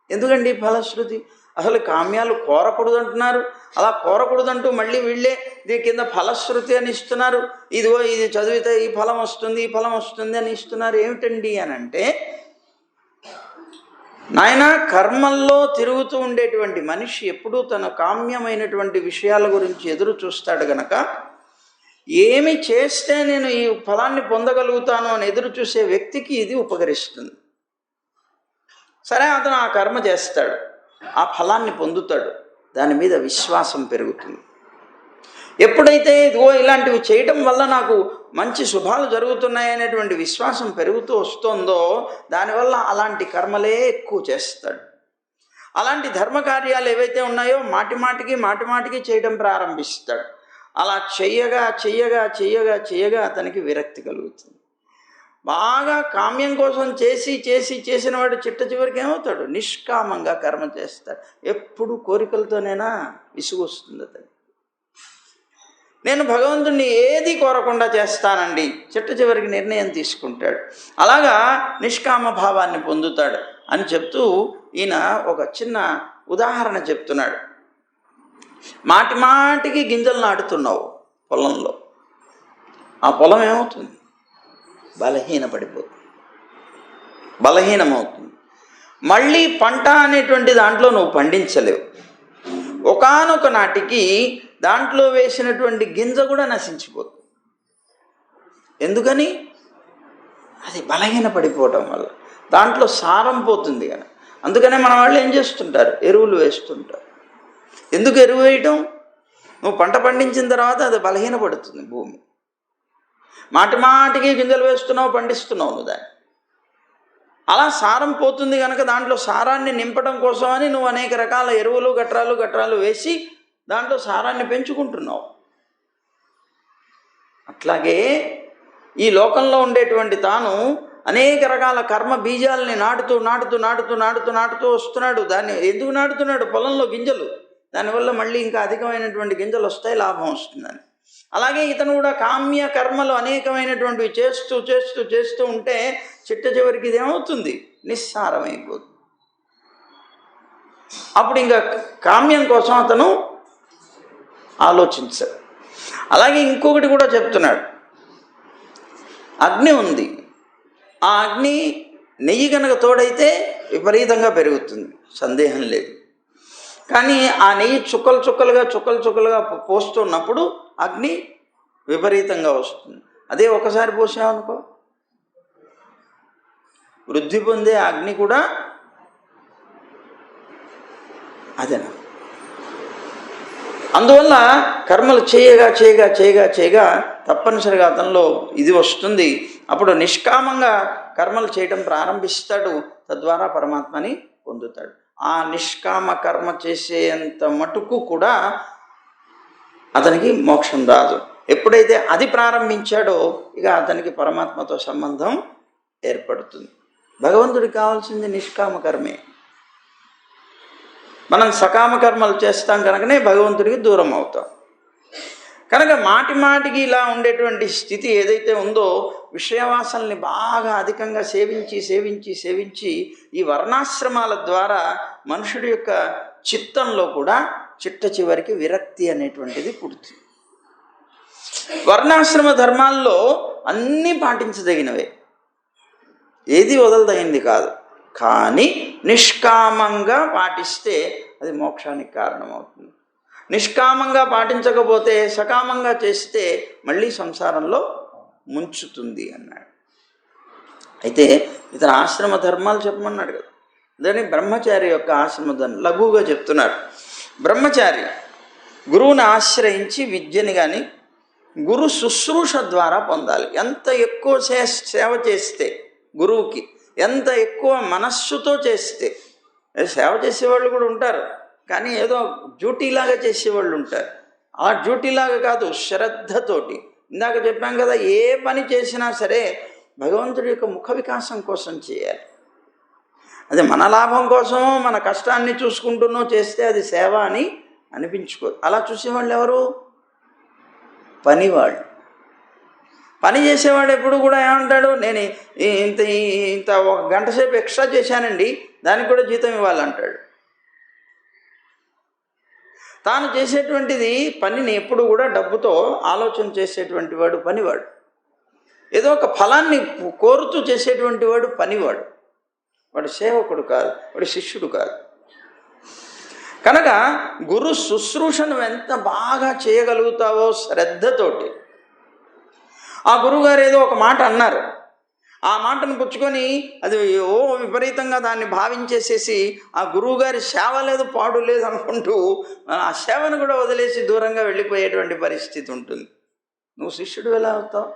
ఎందుకండి ఫలశ్రుతి? అసలు కామ్యాలు కోరకూడదు అంటున్నారు. అలా కోరకూడదంటూ మళ్ళీ వీళ్ళే దీని కింద ఫలశ్రుతి అని ఇస్తున్నారు. ఇదిగో ఇది చదివితే ఈ ఫలం వస్తుంది అని ఇస్తున్నారు. ఏమిటండి అని అంటే, నాయన కర్మల్లో తిరుగుతూ ఉండేటువంటి మనిషి ఎప్పుడూ తన కామ్యమైనటువంటి విషయాల గురించి ఎదురు చూస్తాడు గనక ఏమి చేస్తే నేను ఈ ఫలాన్ని పొందగలుగుతాను అని ఎదురు చూసే వ్యక్తికి ఇది ఉపకరిస్తుంది. సరే, అతను ఆ కర్మ చేస్తాడు, ఆ ఫలాన్ని పొందుతాడు, దాని మీద విశ్వాసం పెరుగుతుంది. ఎప్పుడైతే ఇదిగో ఇలాంటివి చేయటం వల్ల నాకు మంచి శుభాలు జరుగుతున్నాయనేటువంటి విశ్వాసం పెరుగుతూ వస్తుందో దానివల్ల అలాంటి కర్మలే ఎక్కువ చేస్తాడు. అలాంటి ధర్మకార్యాలు ఏవైతే ఉన్నాయో మాటిమాటికి చేయడం ప్రారంభిస్తాడు. అలా చెయ్యగా అతనికి విరక్తి కలుగుతుంది. బాగా కామ్యం కోసం చేసిన వాడు చిట్ట చివరికి ఏమవుతాడు? నిష్కామంగా కర్మ చేస్తాడు. ఎప్పుడు కోరికలతోనైనా విసుగు వస్తుంది అతను. నేను భగవంతుడిని ఏది కోరకుండా చేస్తానండి, చిట్ట చివరికి నిర్ణయం తీసుకుంటాడు. అలాగా నిష్కామ భావాన్ని పొందుతాడు అని చెప్తూ ఈయన ఒక చిన్న ఉదాహరణ చెప్తున్నాడు. మాటికి గింజలు నాటుతున్నావు, పొలంలో. ఆ పొలం ఏమవుతుంది? బలహీనమవుతుంది. మళ్ళీ పంట అనేటువంటి దాంట్లో నువ్వు పండించలేవు. ఒకానొక నాటికి దాంట్లో వేసినటువంటి గింజ కూడా నశించిపోతుంది. ఎందుకని? అది బలహీనపడిపోవటం వల్ల దాంట్లో సారం పోతుంది కదా. అందుకనే మన వాళ్ళు ఏం చేస్తుంటారు? ఎరువులు వేస్తుంటారు. ఎందుకు ఎరువు వేయటం? నువ్వు పంట పండించిన తర్వాత అది బలహీనపడుతుంది భూమి. మాటికి గింజలు వేస్తున్నావు, పండిస్తున్నావు నువ్వు దాన్ని. అలా సారం పోతుంది కనుక దాంట్లో సారాన్ని నింపడం కోసమని నువ్వు అనేక రకాల ఎరువులు గట్రాలు వేసి దాంట్లో సారాన్ని పెంచుకుంటున్నావు. అట్లాగే ఈ లోకంలో ఉండేటువంటి తాను అనేక రకాల కర్మ బీజాలని నాటుతూ వస్తున్నాడు. దాన్ని ఎందుకు నాటుతున్నాడు? పొలంలో గింజలు. దానివల్ల మళ్ళీ ఇంకా అధికమైనటువంటి గింజలు వస్తాయి, లాభం వస్తుందని. అలాగే ఇతను కూడా కామ్య కర్మలు అనేకమైనటువంటివి చేస్తూ ఉంటే చివరికి ఇది ఏమవుతుంది? నిస్సారమైపోతుంది. అప్పుడు ఇంకా కామ్యం కోసం అతను ఆలోచించాడు. అలాగే ఇంకొకటి కూడా చెప్తున్నాడు. అగ్ని ఉంది. ఆ అగ్ని నెయ్యి కనుక తోడైతే విపరీతంగా పెరుగుతుంది, సందేహం లేదు. కానీ ఆ నెయ్యి చుక్కలుగా పోస్తున్నప్పుడు అగ్ని విపరీతంగా వస్తుంది. అదే ఒకసారి పోసామనుకో, వృద్ధి పొందే అగ్ని కూడా అదేనా. అందువల్ల కర్మలు చేయగా తప్పనిసరిగా అతనిలో ఇది వస్తుంది. అప్పుడు నిష్కామంగా కర్మలు చేయటం ప్రారంభిస్తాడు. తద్వారా పరమాత్మని పొందుతాడు. ఆ నిష్కామ కర్మ చేసేంత మటుకు కూడా అతనికి మోక్షం రాదు. ఎప్పుడైతే అది ప్రారంభించాడో ఇక అతనికి పరమాత్మతో సంబంధం ఏర్పడుతుంది. భగవంతుడికి కావాల్సింది నిష్కామ కర్మే. మనం సకామ కర్మలు చేస్తాం కనుకనే భగవంతుడికి దూరం అవుతాం. కనుక మాటికి ఇలా ఉండేటువంటి స్థితి ఏదైతే ఉందో, విషయవాసనల్ని బాగా అధికంగా సేవించి ఈ వర్ణాశ్రమాల ద్వారా మనుషుడి యొక్క చిత్తంలో కూడా చివరికి విరక్తి అనేటువంటిది పుడుతుంది. వర్ణాశ్రమ ధర్మాల్లో అన్నీ పాటించదగినవే, ఏది వదలదగింది కాదు. కానీ నిష్కామంగా పాటిస్తే అది మోక్షానికి కారణమవుతుంది. నిష్కామంగా పాటించకపోతే, సకామంగా చేస్తే మళ్ళీ సంసారంలో ముంచుతుంది అన్నాడు. అయితే ఇతను ఆశ్రమ ధర్మాలు చెప్పమన్నాడు కదా. దాన్ని బ్రహ్మచారి యొక్క ఆశ్రమ ధర్మం లఘువుగా చెప్తున్నారు. బ్రహ్మచారి గురువుని ఆశ్రయించి విద్యని కానీ గురు శుశ్రూష ద్వారా పొందాలి. ఎంత ఎక్కువ సేవ చేస్తే గురువుకి, ఎంత ఎక్కువ మనస్సుతో చేస్తే, సేవ చేసేవాళ్ళు కూడా ఉంటారు, కానీ ఏదో డ్యూటీలాగా చేసేవాళ్ళు ఉంటారు. ఆ డ్యూటీలాగా కాదు, శ్రద్ధతోటి. ఇందాక చెప్పాం కదా, ఏ పని చేసినా సరే భగవంతుడి యొక్క ముఖ వికాసం కోసం చేయాలి. అది మన లాభం కోసం మన కష్టాన్ని చూసుకుంటున్నో చేస్తే అది సేవ అని అనిపించుకోదు. అలా చూసేవాళ్ళు ఎవరు? పనివాళ్ళు. పని చేసేవాడు ఎప్పుడు కూడా ఏమంటాడు? నేను ఇంత ఒక గంట సేపు ఎక్స్ట్రా చేశానండి, దానికి కూడా జీతం ఇవ్వాలంటాడు. తాను చేసేటువంటిది పనిని ఎప్పుడు కూడా డబ్బుతో ఆలోచన చేసేటువంటి వాడు పనివాడు. ఏదో ఒక ఫలాన్ని కోరుతూ చేసేటువంటి వాడు పనివాడు. వాడు సేవకుడు కాదు, వాడు శిష్యుడు కాదు. కనుక గురు శుశ్రూషను ఎంత బాగా చేయగలుగుతావో శ్రద్ధతోటి. ఆ గురువుగారు ఏదో ఒక మాట అన్నారు, ఆ మాటను పుచ్చుకొని అది విపరీతంగా దాన్ని భావించేసేసి ఆ గురువుగారి సేవ లేదు పాడు లేదు అనుకుంటూ ఆ సేవను కూడా వదిలేసి దూరంగా వెళ్ళిపోయేటువంటి పరిస్థితి ఉంటుంది. నువ్వు శిష్యుడు ఎలా అవుతావు?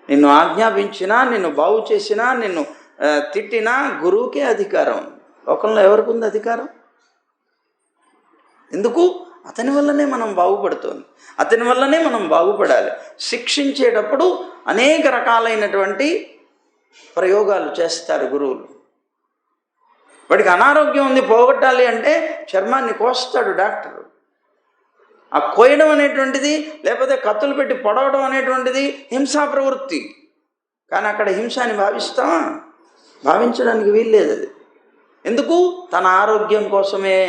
నిన్ను ఆజ్ఞాపించినా, నిన్ను బాగు చేసినా, నిన్ను తిట్టినా గురువుకే అధికారం. లోకంలో ఎవరికి ఉంది అధికారం? ఎందుకు? అతని వల్లనే మనం బాగుపడుతుంది, అతని వల్లనే మనం బాగుపడాలి. శిక్షించేటప్పుడు అనేక రకాలైనటువంటి ప్రయోగాలు చేస్తారు గురువులు. వాడికి అనారోగ్యం ఉంది, పోగొట్టాలి అంటే చర్మాన్ని కోస్తాడు డాక్టరు. ఆ కోయడం అనేటువంటిది, లేకపోతే కత్తులు పెట్టి పొడవడం అనేటువంటిది హింసా ప్రవృత్తి. కానీ అక్కడ హింస అని భావిస్తామా? భావించడానికి వీల్లేదు. అది ఎందుకు? తన ఆరోగ్యం కోసమే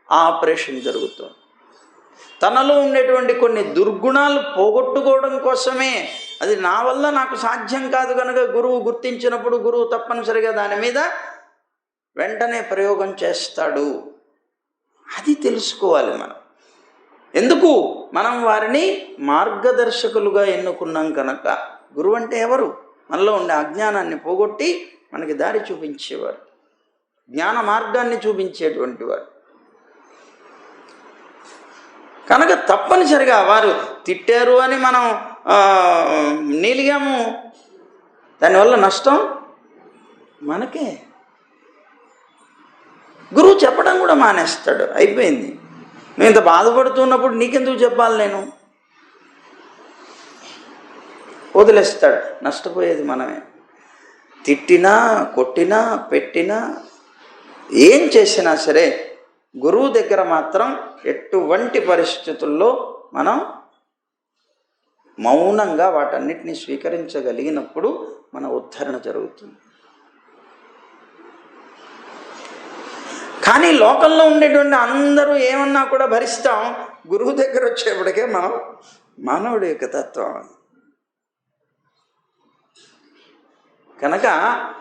ఆ ఆపరేషన్ జరుగుతుంది. తనలో ఉండేటువంటి కొన్ని దుర్గుణాలు పోగొట్టుకోవడం కోసమే. అది నా వల్ల నాకు సాధ్యం కాదు కనుక గురువు గుర్తించినప్పుడు గురువు తప్పనిసరిగా దాని మీద వెంటనే ప్రయోగం చేస్తాడు. అది తెలుసుకోవాలి మనం. ఎందుకు? మనం వారిని మార్గదర్శకులుగా ఎన్నుకున్నాం కనుక. గురువు అంటే ఎవరు? మనలో ఉండే అజ్ఞానాన్ని పోగొట్టి మనకి దారి చూపించేవారు, జ్ఞాన మార్గాన్ని చూపించేటువంటి వారు కనుక తప్పనిసరిగా వారు తిట్టారు అని మనం నీలిగాము, దానివల్ల నష్టం మనకే. గురువు చెప్పడం కూడా మానేస్తాడు, అయిపోయింది. నువ్వు ఇంత బాధపడుతున్నప్పుడు నీకెందుకు చెప్పాలి, నేను వదిలేస్తాడు. నష్టపోయేది మనమే. తిట్టినా కొట్టినా పెట్టినా ఏం చేసినా సరే గురువు దగ్గర మాత్రం ఎటువంటి పరిస్థితుల్లో మనం మౌనంగా వాటన్నిటిని స్వీకరించగలిగినప్పుడు మన ఉద్ధరణ జరుగుతుంది. కానీ లోకంలో ఉండేటువంటి అందరూ ఏమన్నా కూడా భరిస్తాం. గురువు దగ్గర వచ్చేప్పటికే మనం మానవుడి యొక్క తత్వం కనుక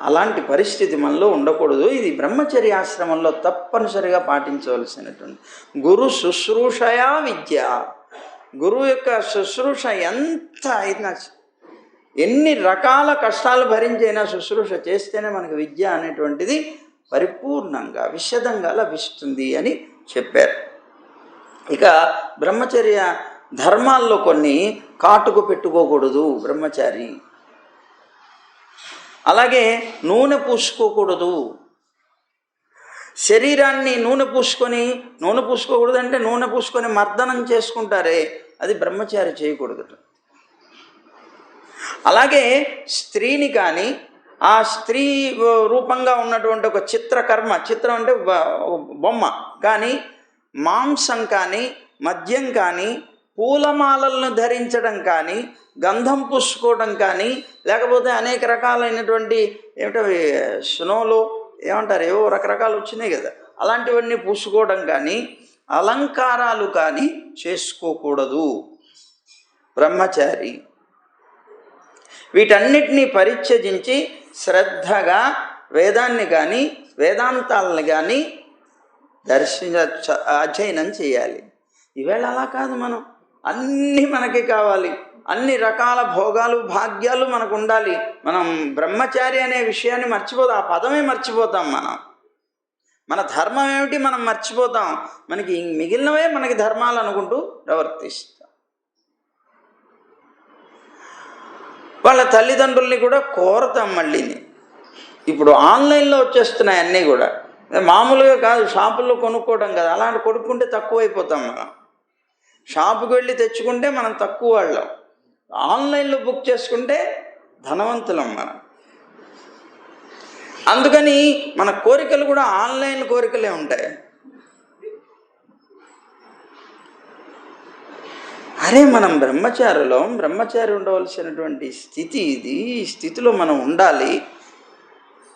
అలాంటి పరిస్థితి మనలో ఉండకూడదు. ఇది బ్రహ్మచర్య ఆశ్రమంలో తప్పనిసరిగా పాటించవలసినటువంటి గురు శుశ్రూషయా విద్య. గురువు యొక్క శుశ్రూష ఎంత అయినా, ఎన్ని రకాల కష్టాలు భరించైనా శుశ్రూష చేస్తేనే మనకు విద్య అనేటువంటిది పరిపూర్ణంగా విశదంగా లభిస్తుంది అని చెప్పారు. ఇక బ్రహ్మచర్య ధర్మాల్లో కొన్ని కాటుకు పెట్టుకోకూడదు బ్రహ్మచారి. అలాగే నూనె పూసుకోకూడదు. శరీరాన్ని నూనె పూసుకోకూడదు అంటే నూనె పూసుకొని మర్దనం చేసుకుంటారే, అది బ్రహ్మచారి చేయకూడదు. అలాగే స్త్రీని కానీ ఆ స్త్రీ రూపంగా ఉన్నటువంటి ఒక చిత్రం అంటే బొమ్మ కానీ, మాంసం కానీ, మద్యం కానీ, పూలమాలలను ధరించడం కానీ, గంధం పూసుకోవడం కానీ, లేకపోతే అనేక రకాలైనటువంటి ఏమిటవి స్నోలు ఏమంటారు, ఏవో రకరకాలు వచ్చినాయి కదా, అలాంటివన్నీ పూసుకోవడం కానీ, అలంకారాలు కానీ చేసుకోకూడదు బ్రహ్మచారి. వీటన్నిటినీ పరిత్యజించి శ్రద్ధగా వేదాన్ని కానీ వేదాంతాలను కానీ అధ్యయనం చేయాలి. ఈవేళ అలా కాదు. మనం అన్నీ మనకి కావాలి, అన్ని రకాల భోగాలు భాగ్యాలు మనకు ఉండాలి. మనం బ్రహ్మచారి అనే విషయాన్ని మర్చిపోతాం, ఆ పదమే మర్చిపోతాం. మన ధర్మం ఏమిటి మనం మర్చిపోతాం. మనకి మిగిలినవే మనకి ధర్మాలు అనుకుంటూ ప్రవర్తిస్తాం. వాళ్ళ తల్లిదండ్రుల్ని కూడా కోరతాం. మళ్ళీని ఇప్పుడు ఆన్లైన్లో వచ్చేస్తున్నాయి అన్నీ కూడా, మామూలుగా కాదు షాపుల్లో కొనుక్కోవడం కదా. అలాంటి కొనుక్కుంటే తక్కువైపోతాం. మనం షాపుకి వెళ్ళి తెచ్చుకుంటే మనం తక్కువ వాళ్ళం, ఆన్లైన్లో బుక్ చేసుకుంటే ధనవంతులం మనం. అందుకని మన కోరికలు కూడా ఆన్లైన్ కోరికలే ఉంటాయి. అరే మనం బ్రహ్మచారి ఉండవలసినటువంటి స్థితి ఇది. ఈ స్థితిలో మనం ఉండాలి.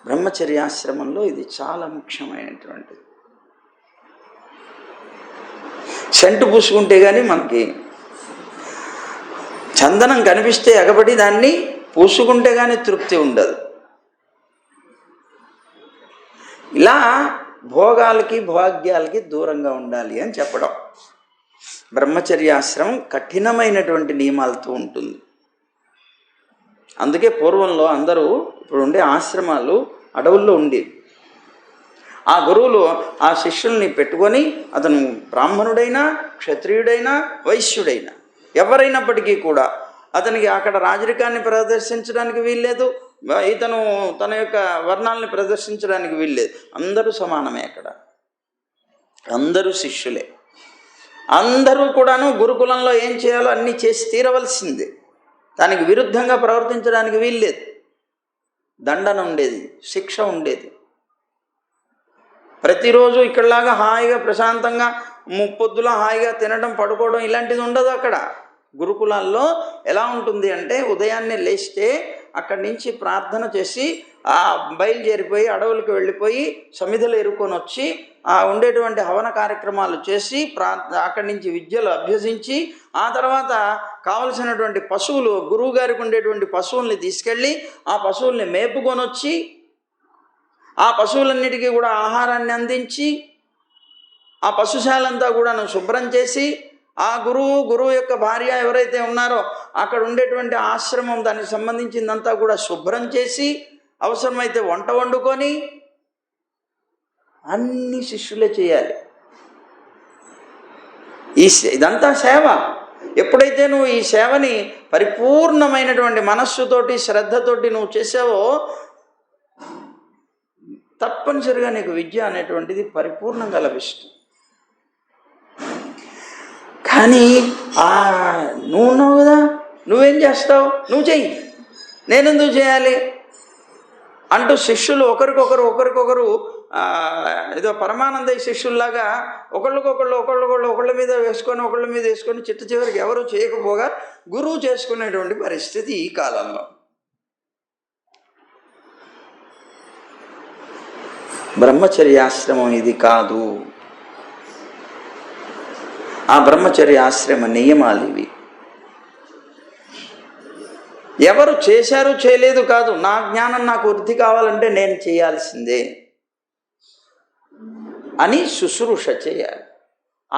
బ్రహ్మచర్యాశ్రమంలో ఇది చాలా ముఖ్యమైనటువంటిది. సెంటు పూసుకుంటే కానీ మనకి చందనం కనిపిస్తే ఎగబడి దాన్ని పూసుకుంటే కానీ తృప్తి ఉండదు. ఇలా భోగాలకి భాగ్యాలకి దూరంగా ఉండాలి అని చెప్పడం. బ్రహ్మచర్యాశ్రమం కఠినమైనటువంటి నియమాలతో ఉంటుంది. అందుకే పూర్వంలో అందరూ ఇప్పుడు ఉండే ఆశ్రమాలు అడవుల్లో ఉండేవి. ఆ గురువులు ఆ శిష్యుల్ని పెట్టుకొని, అతను బ్రాహ్మణుడైనా క్షత్రియుడైనా వైశ్యుడైనా ఎవరైనప్పటికీ కూడా అతనికి అక్కడ రాజరికాన్ని ప్రదర్శించడానికి వీల్లేదు, ఇతను తన యొక్క వర్ణాలని ప్రదర్శించడానికి వీల్లేదు. అందరూ సమానమే. అక్కడ అందరూ శిష్యులే. అందరూ కూడాను గురుకులంలో ఏం చేయాలో అన్నీ చేసి తీరవలసిందే. దానికి విరుద్ధంగా ప్రవర్తించడానికి వీల్లేదు. దండన ఉండేది, శిక్ష ఉండేది. ప్రతిరోజు ఇక్కడలాగా హాయిగా ప్రశాంతంగా ముప్పొద్దులా హాయిగా తినడం పడుకోవడం ఇలాంటిది ఉండదు. అక్కడ గురుకులాల్లో ఎలా ఉంటుంది అంటే ఉదయాన్నే లేస్తే అక్కడి నుంచి ప్రార్థన చేసి బయలుదేరిపోయి అడవులకు వెళ్ళిపోయి సమిధలు ఎరుకొని వచ్చి ఉండేటువంటి హవన కార్యక్రమాలు చేసి అక్కడి నుంచి విద్యలు అభ్యసించి ఆ తర్వాత కావలసినటువంటి పశువులు గురువు గారికి ఉండేటువంటి పశువుల్ని తీసుకెళ్ళి ఆ పశువుల్ని మేపుకొని వచ్చి ఆ పశువులన్నిటికీ కూడా ఆహారాన్ని అందించి ఆ పశుశాలంతా కూడా శుభ్రం చేసి ఆ గురువు యొక్క భార్య ఎవరైతే ఉన్నారో అక్కడ ఉండేటువంటి ఆశ్రమం దానికి సంబంధించిందంతా కూడా శుభ్రం చేసి అవసరమైతే వంట వండుకొని అన్ని శిష్యులే చేయాలి. ఇదంతా సేవ. ఎప్పుడైతే నువ్వు ఈ సేవని పరిపూర్ణమైనటువంటి మనస్సుతోటి శ్రద్ధతోటి నువ్వు చేసావో తప్పనిసరిగా నీకు విద్య అనేటువంటిది పరిపూర్ణంగా లభిస్తుంది. కానీ నువ్వు ఉన్నావు కదా, నువ్వేం చేస్తావు, నువ్వు చెయ్యి, నేనెందుకు చేయాలి అంటూ శిష్యులు ఒకరికొకరు ఏదో పరమానందయ్య శిష్యుల్లాగా ఒకళ్ళ మీద వేసుకొని చిట్ట చివరికి ఎవరు చేయకపోగా గురువు చేసుకునేటువంటి పరిస్థితి ఈ కాలంలో. బ్రహ్మచర్యాశ్రమం ఇది కాదు. ఆ బ్రహ్మచర్యాశ్రమ నియమాలు ఇవి. ఎవరు చేశారు చేయలేదు కాదు, నా జ్ఞానం నాకు వృద్ధి కావాలంటే నేను చేయాల్సిందే అని శుశ్రూష చేయాలి.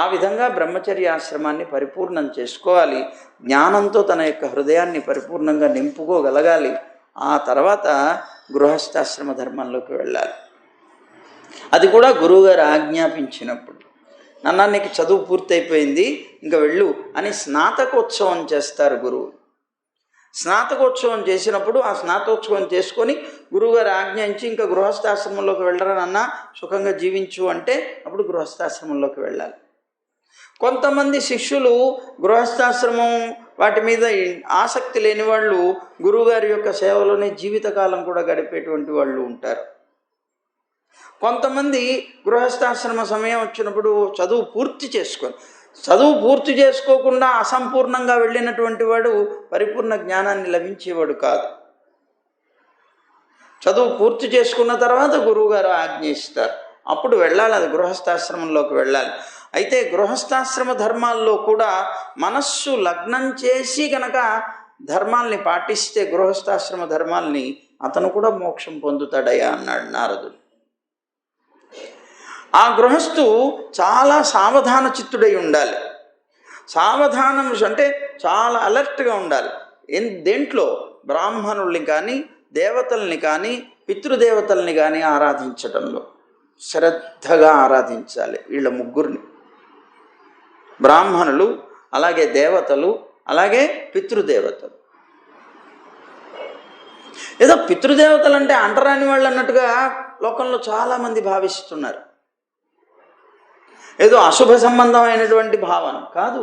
ఆ విధంగా బ్రహ్మచర్యాశ్రమాన్ని పరిపూర్ణం చేసుకోవాలి. జ్ఞానంతో తన యొక్క హృదయాన్ని పరిపూర్ణంగా నింపుకోగలగాలి. ఆ తర్వాత గృహస్థాశ్రమ ధర్మంలోకి వెళ్ళాలి. అది కూడా గురువుగారు ఆజ్ఞాపించినప్పుడు. నాన్న నీకు చదువు పూర్తయిపోయింది, ఇంకా వెళ్ళు అని స్నాతకోత్సవం చేస్తారు గురువు. స్నాతకోత్సవం చేసినప్పుడు ఆ స్నాతకోత్సవం చేసుకొని గురువుగారు ఆజ్ఞాయించి ఇంకా గృహస్థాశ్రమంలోకి వెళ్ళరా నాన్న, సుఖంగా జీవించు అంటే అప్పుడు గృహస్థాశ్రమంలోకి వెళ్ళాలి. కొంతమంది శిష్యులు గృహస్థాశ్రమం వాటి మీద ఆసక్తి లేని వాళ్ళు గురువుగారి యొక్క సేవలోనే జీవితకాలం కూడా గడిపేటువంటి వాళ్ళు ఉంటారు. కొంతమంది గృహస్థాశ్రమ సమయం వచ్చినప్పుడు చదువు పూర్తి చేసుకోకుండా అసంపూర్ణంగా వెళ్ళినటువంటి వాడు పరిపూర్ణ జ్ఞానాన్ని లభించేవాడు కాదు. చదువు పూర్తి చేసుకున్న తర్వాత గురువుగారు ఆజ్ఞ ఇస్తారు, అప్పుడు వెళ్ళాలి, అది గృహస్థాశ్రమంలోకి వెళ్ళాలి. అయితే గృహస్థాశ్రమ ధర్మాల్లో కూడా మనస్సు లగ్నం చేసి గనక ధర్మాల్ని పాటిస్తే గృహస్థాశ్రమ ధర్మాల్ని అతను కూడా మోక్షం పొందుతాడయ్యా అన్నాడు నారదుడు. ఆ గృహస్థు చాలా సావధాన చిత్తుడై ఉండాలి. సావధానం అంటే చాలా అలర్ట్గా ఉండాలి. దేంట్లో బ్రాహ్మణుల్ని కానీ దేవతల్ని కానీ పితృదేవతల్ని కానీ ఆరాధించడంలో శ్రద్ధగా ఆరాధించాలి. వీళ్ళ ముగ్గురిని, బ్రాహ్మణులు, అలాగే దేవతలు, అలాగే పితృదేవతలు. ఏదో పితృదేవతలు అంటే అంటరాని వాళ్ళు అన్నట్టుగా లోకంలో చాలామంది భావిస్తున్నారు. ఏదో అశుభ సంబంధమైనటువంటి భావన కాదు.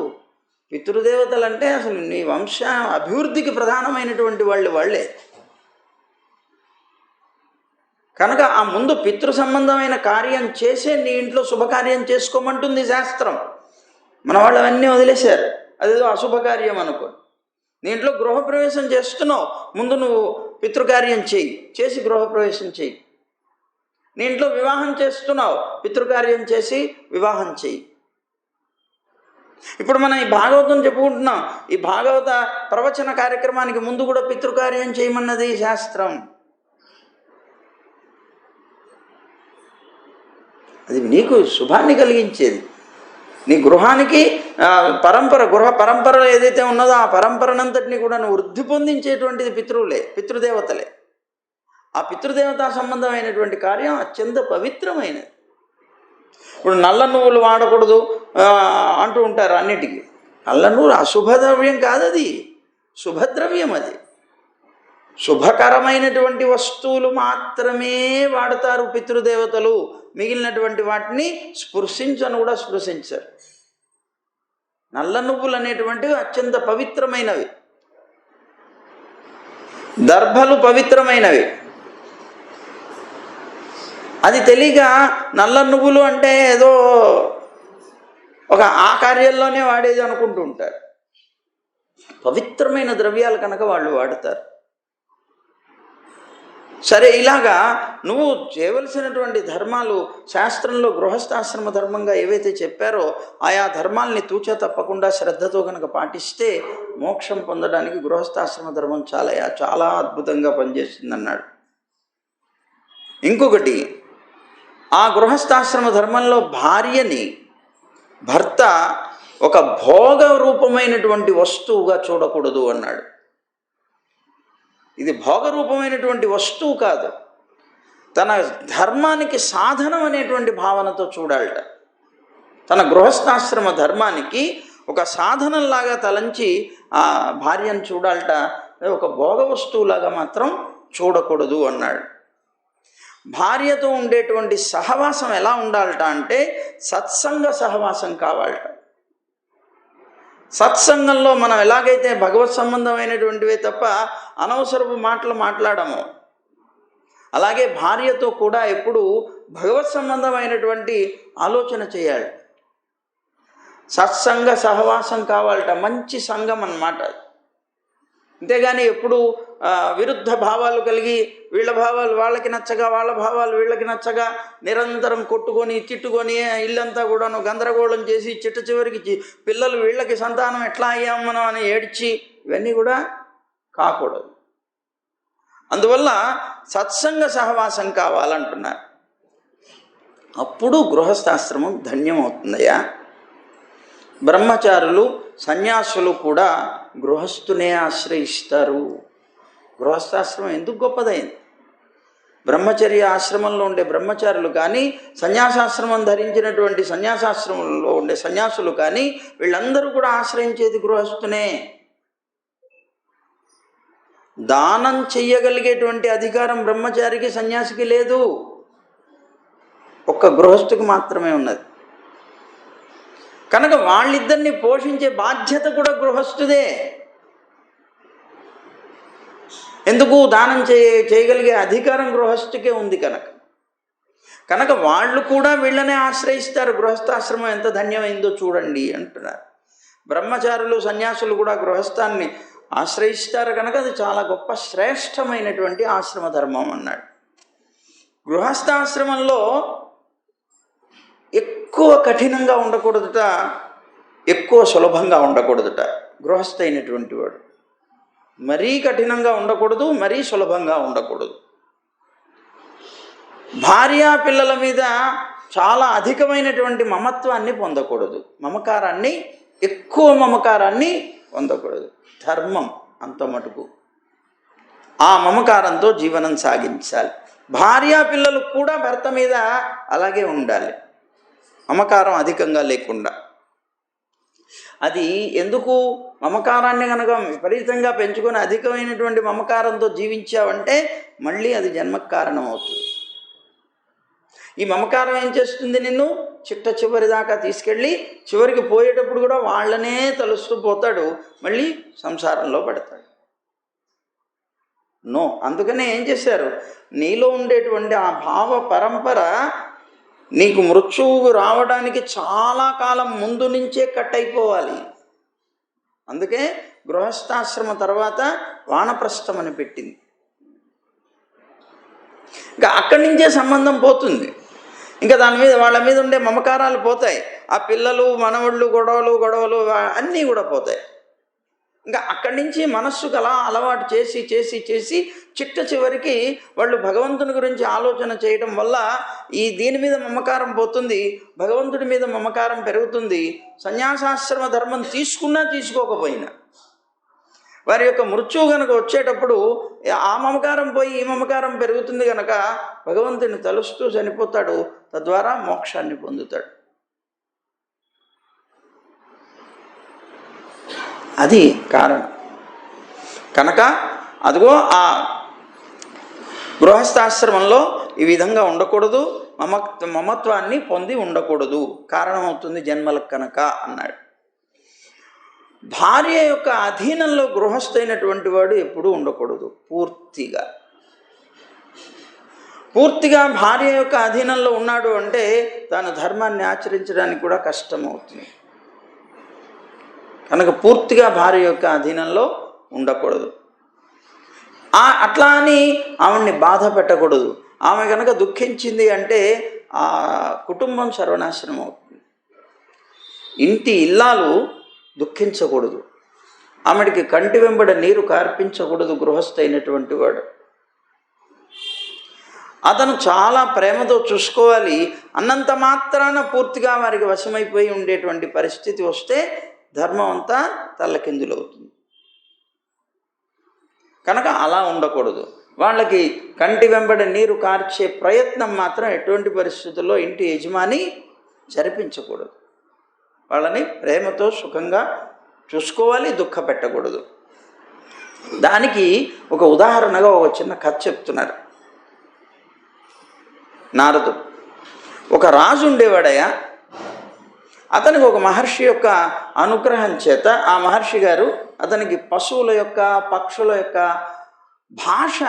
పితృదేవతలు అంటే అసలు నీ వంశ అభివృద్ధికి ప్రధానమైనటువంటి వాళ్ళే. కనుక ఆ ముందు పితృ సంబంధమైన కార్యం చేసే నీ ఇంట్లో శుభకార్యం చేసుకోమంటుంది శాస్త్రం. మన వాళ్ళు అవన్నీ వదిలేశారు, అదేదో అశుభకార్యం అనుకో. నీ ఇంట్లో గృహప్రవేశం చేస్తున్నావు, ముందు నువ్వు పితృకార్యం చేసి గృహప్రవేశం చేయి. నీ ఇంట్లో వివాహం చేస్తున్నావు, పితృకార్యం చేసి వివాహం చేయి. ఇప్పుడు మనం ఈ భాగవతం చెప్పుకుంటున్నాం. ఈ భాగవత ప్రవచన కార్యక్రమానికి ముందు కూడా పితృకార్యం చేయమన్నది శాస్త్రం. అది నీకు శుభాన్ని కలిగించేది. నీ గృహానికి గృహ పరంపర ఏదైతే ఉన్నదో ఆ పరంపరనంతటినీ కూడా నువ్వు వృద్ధి పొందించేటువంటిది పితృదేవతలే. ఆ పితృదేవతా సంబంధమైనటువంటి కార్యం అత్యంత పవిత్రమైనది. ఇప్పుడు నల్ల నువ్వులు వాడకూడదు అంటూ ఉంటారు అన్నిటికీ. నల్ల నువ్వులు అశుభద్రవ్యం కాదు, అది శుభద్రవ్యం. అది శుభకరమైనటువంటి వస్తువులు మాత్రమే వాడతారు పితృదేవతలు. మిగిలినటువంటి వాటిని స్పృశించను కూడా స్పృశించరు. నల్ల నువ్వులు అనేటువంటివి అత్యంత పవిత్రమైనవి. దర్భలు పవిత్రమైనవి. అది తెలియక నల్ల నువ్వులు అంటే ఏదో ఒక ఆ కార్యాల్లోనే వాడేది అనుకుంటూ ఉంటారు. పవిత్రమైన ద్రవ్యాలు కనుక వాళ్ళు వాడతారు. సరే, ఇలాగా నువ్వు చేయవలసినటువంటి ధర్మాలు శాస్త్రంలో గృహస్థాశ్రమ ధర్మంగా ఏవైతే చెప్పారో ఆయా ధర్మాల్ని తూచా తప్పకుండా శ్రద్ధతో కనుక పాటిస్తే మోక్షం పొందడానికి గృహస్థాశ్రమ ధర్మం చాలా అద్భుతంగా పనిచేస్తుంది అన్నాడు. ఇంకొకటి, ఆ గృహస్థాశ్రమ ధర్మంలో భార్యని భర్త ఒక భోగ రూపమైనటువంటి వస్తువుగా చూడకూడదు అన్నాడు. ఇది భోగరూపమైనటువంటి వస్తువు కాదు, తన ధర్మానికి సాధనం అనేటువంటి భావనతో చూడాలట. తన గృహస్థాశ్రమ ధర్మానికి ఒక సాధనంలాగా తలంచి ఆ భార్యను చూడాలట, ఒక భోగ వస్తువులాగా మాత్రం చూడకూడదు అన్నాడు. భార్యతో ఉండేటువంటి సహవాసం ఎలా ఉండాలట అంటే సత్సంగ సహవాసం కావాలట. సత్సంగంలో మనం ఎలాగైతే భగవత్ సంబంధమైనటువంటివే తప్ప అనవసరపు మాటలు మాట్లాడము, అలాగే భార్యతో కూడా ఎప్పుడు భగవత్ సంబంధమైనటువంటి ఆలోచన చేయాలి. సత్సంగ సహవాసం కావాలట, మంచి సంఘం అన్నమాట. అంతేగాని ఎప్పుడు విరుద్ధ భావాలు కలిగి వీళ్ళ భావాలు వాళ్ళకి నచ్చగా వాళ్ళ భావాలు వీళ్ళకి నచ్చగా నిరంతరం కొట్టుకొని తిట్టుకొని ఇల్లంతా కూడాను గందరగోళం చేసి చివరికి పిల్లలు వీళ్ళకి సంతానం ఎట్లా అయ్యాం మనం అని ఏడ్చి ఇవన్నీ కూడా కాకూడదు. అందువల్ల సత్సంగ సహవాసం కావాలంటున్నారు. అప్పుడు గృహస్థాశ్రమం ధన్యమవుతుందయ్యా. బ్రహ్మచారులు సన్యాసులు కూడా గృహస్థునే ఆశ్రయిస్తారు. గృహస్థాశ్రమం ఎందుకు గొప్పదైంది? బ్రహ్మచర్య ఆశ్రమంలో ఉండే బ్రహ్మచారులు కానీ సన్యాసాశ్రమం ధరించినటువంటి సన్యాసాశ్రమంలో ఉండే సన్యాసులు కానీ వీళ్ళందరూ కూడా ఆశ్రయించేది గృహస్థునే. దానం చెయ్యగలిగేటువంటి అధికారం బ్రహ్మచారికి సన్యాసికి లేదు, ఒక్క గృహస్థుకి మాత్రమే ఉన్నది. కనుక వాళ్ళిద్దరిని పోషించే బాధ్యత కూడా గృహస్థుదే. ఎందుకు? దానం చేయగలిగే అధికారం గృహస్థుకే ఉంది కనుక వాళ్ళు కూడా వీళ్ళనే ఆశ్రయిస్తారు. గృహస్థాశ్రమం ఎంత ధన్యమైందో చూడండి అంటున్నారు. బ్రహ్మచారులు సన్యాసులు కూడా గృహస్థాన్ని ఆశ్రయిస్తారు కనుక అది చాలా గొప్ప శ్రేష్టమైనటువంటి ఆశ్రమ ధర్మం అన్నాడు. గృహస్థాశ్రమంలో ఎక్కువ కఠినంగా ఉండకూడదుట, ఎక్కువ సులభంగా ఉండకూడదుట. గృహస్థ అయినటువంటి వాడు మరీ కఠినంగా ఉండకూడదు, మరీ సులభంగా ఉండకూడదు. భార్యా పిల్లల మీద చాలా అధికమైనటువంటి మమత్వాన్ని పొందకూడదు, ఎక్కువ మమకారాన్ని పొందకూడదు. ధర్మం అంత మటుకు ఆ మమకారంతో జీవనం సాగించాలి. భార్యా పిల్లలు కూడా భర్త మీద అలాగే ఉండాలి, మమకారం అధికంగా లేకుండా. అది ఎందుకు? మమకారాన్ని కనుక విపరీతంగా పెంచుకొని అధికమైనటువంటి మమకారంతో జీవించావంటే మళ్ళీ అది జన్మకు కారణం అవుతుంది. ఈ మమకారం ఏం చేస్తుంది? నిన్ను చివరి దాకా తీసుకెళ్ళి చివరికి పోయేటప్పుడు కూడా వాళ్ళనే తలుస్తూ పోతాడు, మళ్ళీ సంసారంలో పడతాడు. అందుకనే ఏం చేశారు? నీలో ఉండేటువంటి ఆ భావ పరంపర నీకు మృత్యువు రావడానికి చాలా కాలం ముందు నుంచే కట్ అయిపోవాలి. అందుకే గృహస్థాశ్రమ తర్వాత వానప్రస్థం అని పెట్టింది. ఇంకా అక్కడి నుంచే సంబంధం పోతుంది, ఇంకా వాళ్ళ మీద ఉండే మమకారాలు పోతాయి. ఆ పిల్లలు మనవళ్ళు గొడవలు అన్నీ కూడా పోతాయి. ఇంకా అక్కడి నుంచి మనస్సుకు అలా అలవాటు చేసి చేసి చేసి చివరికి వాళ్ళు భగవంతుని గురించి ఆలోచన చేయడం వల్ల దీని మీద మమకారం పోతుంది, భగవంతుడి మీద మమకారం పెరుగుతుంది. సన్యాసాశ్రమ ధర్మం తీసుకున్నా తీసుకోకపోయినా వారి యొక్క మృత్యువు కనుక వచ్చేటప్పుడు ఆ మమకారం పోయి ఈ మమకారం పెరుగుతుంది కనుక భగవంతుని తలుస్తూ చనిపోతాడు, తద్వారా మోక్షాన్ని పొందుతాడు. అది కారణం. కనుక అదిగో ఆ గృహస్థాశ్రమంలో ఈ విధంగా ఉండకూడదు, మమత్వాన్ని పొంది ఉండకూడదు, కారణమవుతుంది జన్మలకు కనుక అన్నాడు. భార్య యొక్క అధీనంలో గృహస్థైనటువంటి వాడు ఎప్పుడూ ఉండకూడదు. పూర్తిగా భార్య యొక్క అధీనంలో ఉన్నాడు అంటే తాను ధర్మాన్ని ఆచరించడానికి కూడా కష్టమవుతుంది. కనుక పూర్తిగా భార్య యొక్క అధీనంలో ఉండకూడదు. అట్లా అని ఆవిడ్ని బాధ పెట్టకూడదు. ఆమె కనుక దుఃఖించింది అంటే ఆ కుటుంబం సర్వనాశనం అవుతుంది. ఇంటి ఇల్లాలు దుఃఖించకూడదు, ఆమెడికి కంటి వెంబడ నీరు కార్పించకూడదు. గృహస్థ అయినటువంటి వాడు అతను చాలా ప్రేమతో చూసుకోవాలి. అన్నంత మాత్రాన పూర్తిగా వారికి వశమైపోయి ఉండేటువంటి పరిస్థితి వస్తే ధర్మం అంతా తల్లకిందులవుతుంది. కనుక అలా ఉండకూడదు. వాళ్ళకి కంటి వెంబడ నీరు కార్చే ప్రయత్నం మాత్రం ఎటువంటి పరిస్థితుల్లో ఇంటి యజమాని జరిపించకూడదు. వాళ్ళని ప్రేమతో సుఖంగా చూసుకోవాలి, దుఃఖ పెట్టకూడదు. దానికి ఒక ఉదాహరణగా ఒక చిన్న కథ చెప్తున్నారు నారదుడు. ఒక రాజు ఉండేవాడయ్యా. అతనికి ఒక మహర్షి యొక్క అనుగ్రహం చేత ఆ మహర్షి గారు అతనికి పశువుల యొక్క పక్షుల యొక్క భాష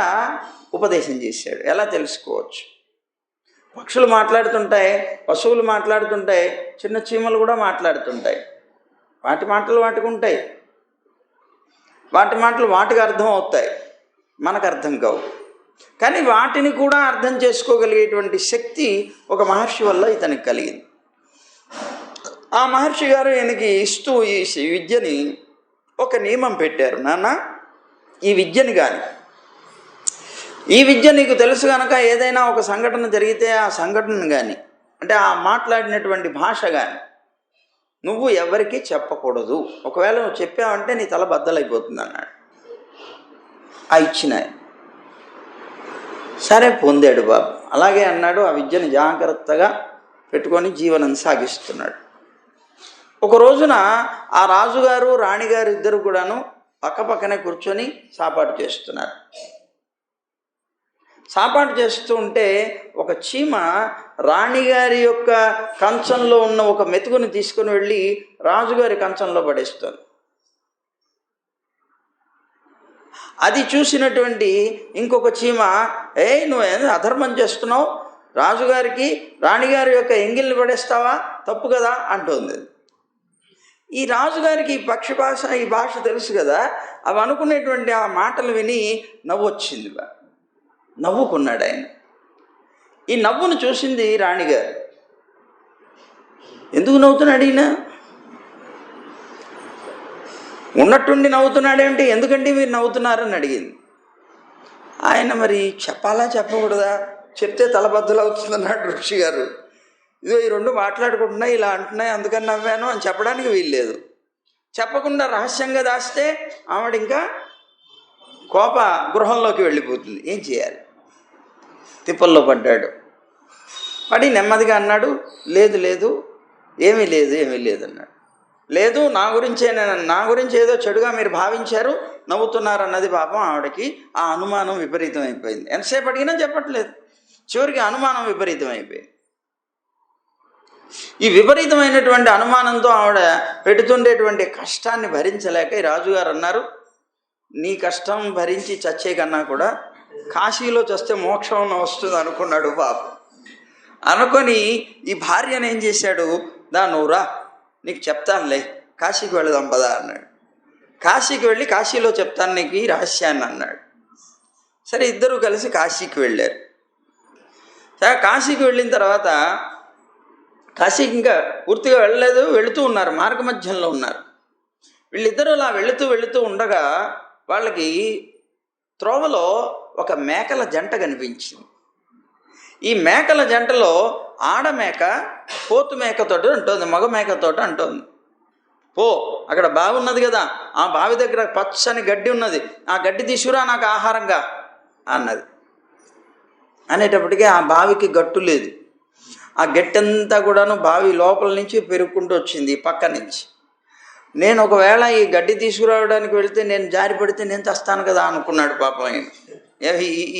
ఉపదేశం చేశాడు. ఎలా తెలుసుకోవచ్చు? పక్షులు మాట్లాడుతుంటాయి, పశువులు మాట్లాడుతుంటాయి, చిన్న చీమలు కూడా మాట్లాడుతుంటాయి. వాటి మాటలు వాటికి ఉంటాయి, వాటి మాటలు వాటికి అర్థం అవుతాయి, మనకు అర్థం కావు. కానీ వాటిని కూడా అర్థం చేసుకోగలిగేటువంటి శక్తి ఒక మహర్షి వల్ల ఇతనికి కలిగింది. ఆ మహర్షి గారు ఈయనకి ఇస్తూ ఈ విద్యని ఒక నియమం పెట్టారు. నాన్న, ఈ విద్యని కానీ, ఈ విద్య నీకు తెలుసు కనుక ఏదైనా ఒక సంఘటన జరిగితే ఆ సంఘటన కానీ, అంటే ఆ మాట్లాడినటువంటి భాష కానీ నువ్వు ఎవరికి చెప్పకూడదు. ఒకవేళ నువ్వు చెప్పావంటే నీ తల బద్దలైపోతుంది అన్నాడు. ఆ ఇచ్చిన సరే పొందాడు బాబు. అలాగే అన్నాడు. ఆ విద్యను జాగ్రత్తగా పెట్టుకొని జీవనం సాగిస్తున్నాడు. ఒక రోజున ఆ రాజుగారు రాణిగారు ఇద్దరు కూడాను పక్కపక్కనే కూర్చొని సాపాటు చేస్తున్నారు. సాపాటు చేస్తూ ఉంటే ఒక చీమ రాణిగారి యొక్క కంచంలో ఉన్న ఒక మెతుకుని తీసుకుని వెళ్ళి రాజుగారి కంచంలో పడేస్తుంది. అది చూసినటువంటి ఇంకొక చీమ, నువ్వు అధర్మం చేస్తున్నావు, రాజుగారికి రాణిగారి యొక్క ఎంగిల్ని పడేస్తావా, తప్పు కదా అంటుంది. ఈ రాజుగారికి ఈ పక్షి భాష, ఈ భాష తెలుసు కదా. అవి అనుకునేటువంటి ఆ మాటలు విని నవ్వు వచ్చింది. నవ్వుకున్నాడు ఆయన. ఈ నవ్వును చూసింది రాణిగారు. ఎందుకు నవ్వుతున్నాడు ఈయన? ఉన్నట్టుండి నవ్వుతున్నాడేంటి, ఎందుకంటే మీరు నవ్వుతున్నారని అడిగింది. ఆయన మరి చెప్పాలా చెప్పకూడదా, చెప్తే తలబద్దలు అవుతుందన్నాడు ఋషి గారు. ఇదో ఈ రెండు మాట్లాడుకుంటున్నాయి, ఇలా అంటున్నాయి, అందుకని నవ్వాను అని చెప్పడానికి వీల్లేదు. చెప్పకుండా రహస్యంగా దాస్తే ఆవిడ ఇంకా కోప గృహంలోకి వెళ్ళిపోతుంది. ఏం చేయాలి? తిప్పల్లో పడ్డాడు. పడి నెమ్మదిగా అన్నాడు, లేదు లేదు, ఏమీ లేదు అన్నాడు. లేదు, నా గురించి ఏదో చెడుగా మీరు భావించారు, నవ్వుతున్నారన్నది పాపం ఆవిడకి ఆ అనుమానం విపరీతం అయిపోయింది. ఎంతసేపు అడిగినా చెప్పట్లేదు. చివరికి అనుమానం విపరీతం అయిపోయింది. ఈ విపరీతమైనటువంటి అనుమానంతో ఆవిడ పెడుతుండేటువంటి కష్టాన్ని భరించలేక ఈ రాజుగారు అన్నారు, నీ కష్టం భరించి చచ్చే కన్నా కూడా కాశీలో చస్తే మోక్షం వస్తుంది అనుకున్నాడు పాపం. అనుకొని ఈ భార్యను ఏం చేశాడు, నువ్వురా నీకు చెప్తానులే, కాశీకి వెళదాం పదా అన్నాడు. కాశీకి వెళ్ళి కాశీలో చెప్తాను నీకు ఈ రహస్యాన్ని అన్నాడు. సరే, ఇద్దరూ కలిసి కాశీకి వెళ్ళారు. సరే, కాశీకి వెళ్ళిన తర్వాత కాశీకి ఇంకా పూర్తిగా వెళ్ళలేదు, వెళుతూ ఉన్నారు, మార్గ మధ్యంలో ఉన్నారు. వీళ్ళిద్దరూ అలా వెళుతూ ఉండగా వాళ్ళకి త్రోవలో ఒక మేకల జంట కనిపించింది. ఈ మేకల జంటలో ఆడమేక పోతు మేకతోటి అంటోంది, మగ మేకతోటి అంటోంది, పో అక్కడ బావి ఉన్నది కదా, ఆ బావి దగ్గర పచ్చని గడ్డి ఉన్నది, ఆ గడ్డి తీసుకురా నాకు ఆహారంగా అన్నది. అనేటప్పటికీ ఆ బావికి గట్టు లేదు. ఆ గట్టంతా కూడాను బావి లోపల నుంచి పెరుక్కుంటూ వచ్చింది పక్క నుంచి. నేను ఒకవేళ ఈ గడ్డి తీసుకురావడానికి వెళితే నేను జారి పడితే నేను చస్తాను కదా అనుకున్నాడు పాపం ఆయన.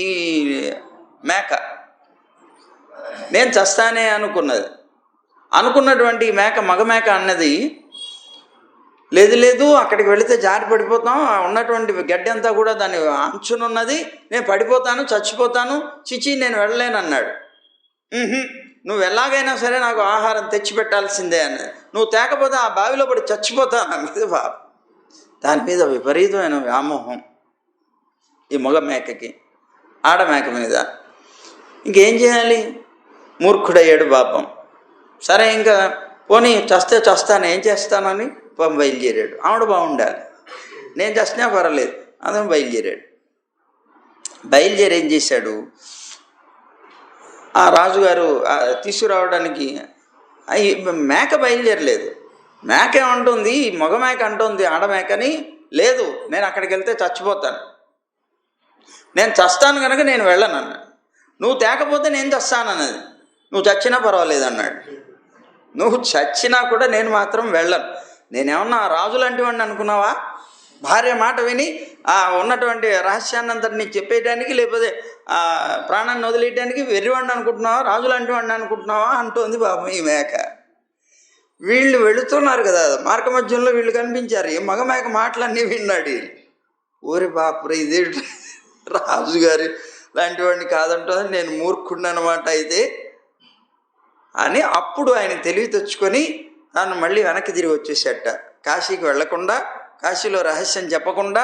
ఈ మేక నేను చస్తానే అనుకున్నటువంటి మేక, మగ మేక అన్నది, లేదు అక్కడికి వెళితే జారి పడిపోతాం, ఉన్నటువంటి గడ్డి అంతా కూడా దాని అంచునున్నది, నేను పడిపోతాను, చచ్చిపోతాను, చిచి నేను వెళ్ళలేను అన్నాడు. నువ్వు ఎలాగైనా సరే నాకు ఆహారం తెచ్చిపెట్టాల్సిందే అన్నది. నువ్వు తేకపోతే ఆ బావిలో పడి చచ్చిపోతాను అన్నది బాబు. దాని మీద విపరీతమైన వ్యామోహం. ఈ మగ మేకకి ఆడ మేక మీద. ఇంకేం చేయాలి? మూర్ఖుడయ్యాడు పాపం. సరే ఇంకా పోనీ చస్తే చస్తాను, ఏం చేస్తానని పాపం బయలుదేరాడు. ఆవిడ బాగుండాలి, నేను చచ్చినా పర్వాలేదు, అతను బయలుదేరాడు. బయలుదేరి ఏం చేశాడు, ఆ రాజుగారు తీసుకురావడానికి మేక బయలుదేరలేదు. మేక ఏమంటుంది, మగ మేక అంటుంది ఆడ మేకని, లేదు నేను అక్కడికి వెళ్తే చచ్చిపోతాను, నేను చస్తాను కనుక నేను వెళ్ళను అన్నాడు. నువ్వు తేకపోతే నేను చస్తానన్నది. నువ్వు చచ్చినా పర్వాలేదు అన్నాడు. నువ్వు చచ్చినా కూడా నేను మాత్రం వెళ్ళను. నేనేమన్నా రాజు లాంటి వాడిని అనుకున్నావా? భార్య మాట విని ఉన్నటువంటి రహస్యాన్ని అంతటి నీకు చెప్పేయడానికి, లేకపోతే ప్రాణాన్ని వదిలేయడానికి వెర్రివాడిని అనుకుంటున్నావా, రాజు లాంటి వాడిని అనుకుంటున్నావా అంటోంది పాపం ఈ మేక. వీళ్ళు వెళుతున్నారు కదా, మార్గ మధ్యంలో వీళ్ళు కనిపించారు. ఈ మగ మేక మాటలన్నీ విన్నాడు. ఓరి బాపురే, ఇదే రాజుగారి లాంటి వాడిని కాదంటుంది, నేను మూర్ఖుడిని అనమాట అయితే అని. అప్పుడు ఆయన తెలివి తెచ్చుకొని నన్ను మళ్ళీ వెనక్కి తిరిగి వచ్చేసేట. కాశీకి వెళ్లకుండా, కాశీలో రహస్యం చెప్పకుండా,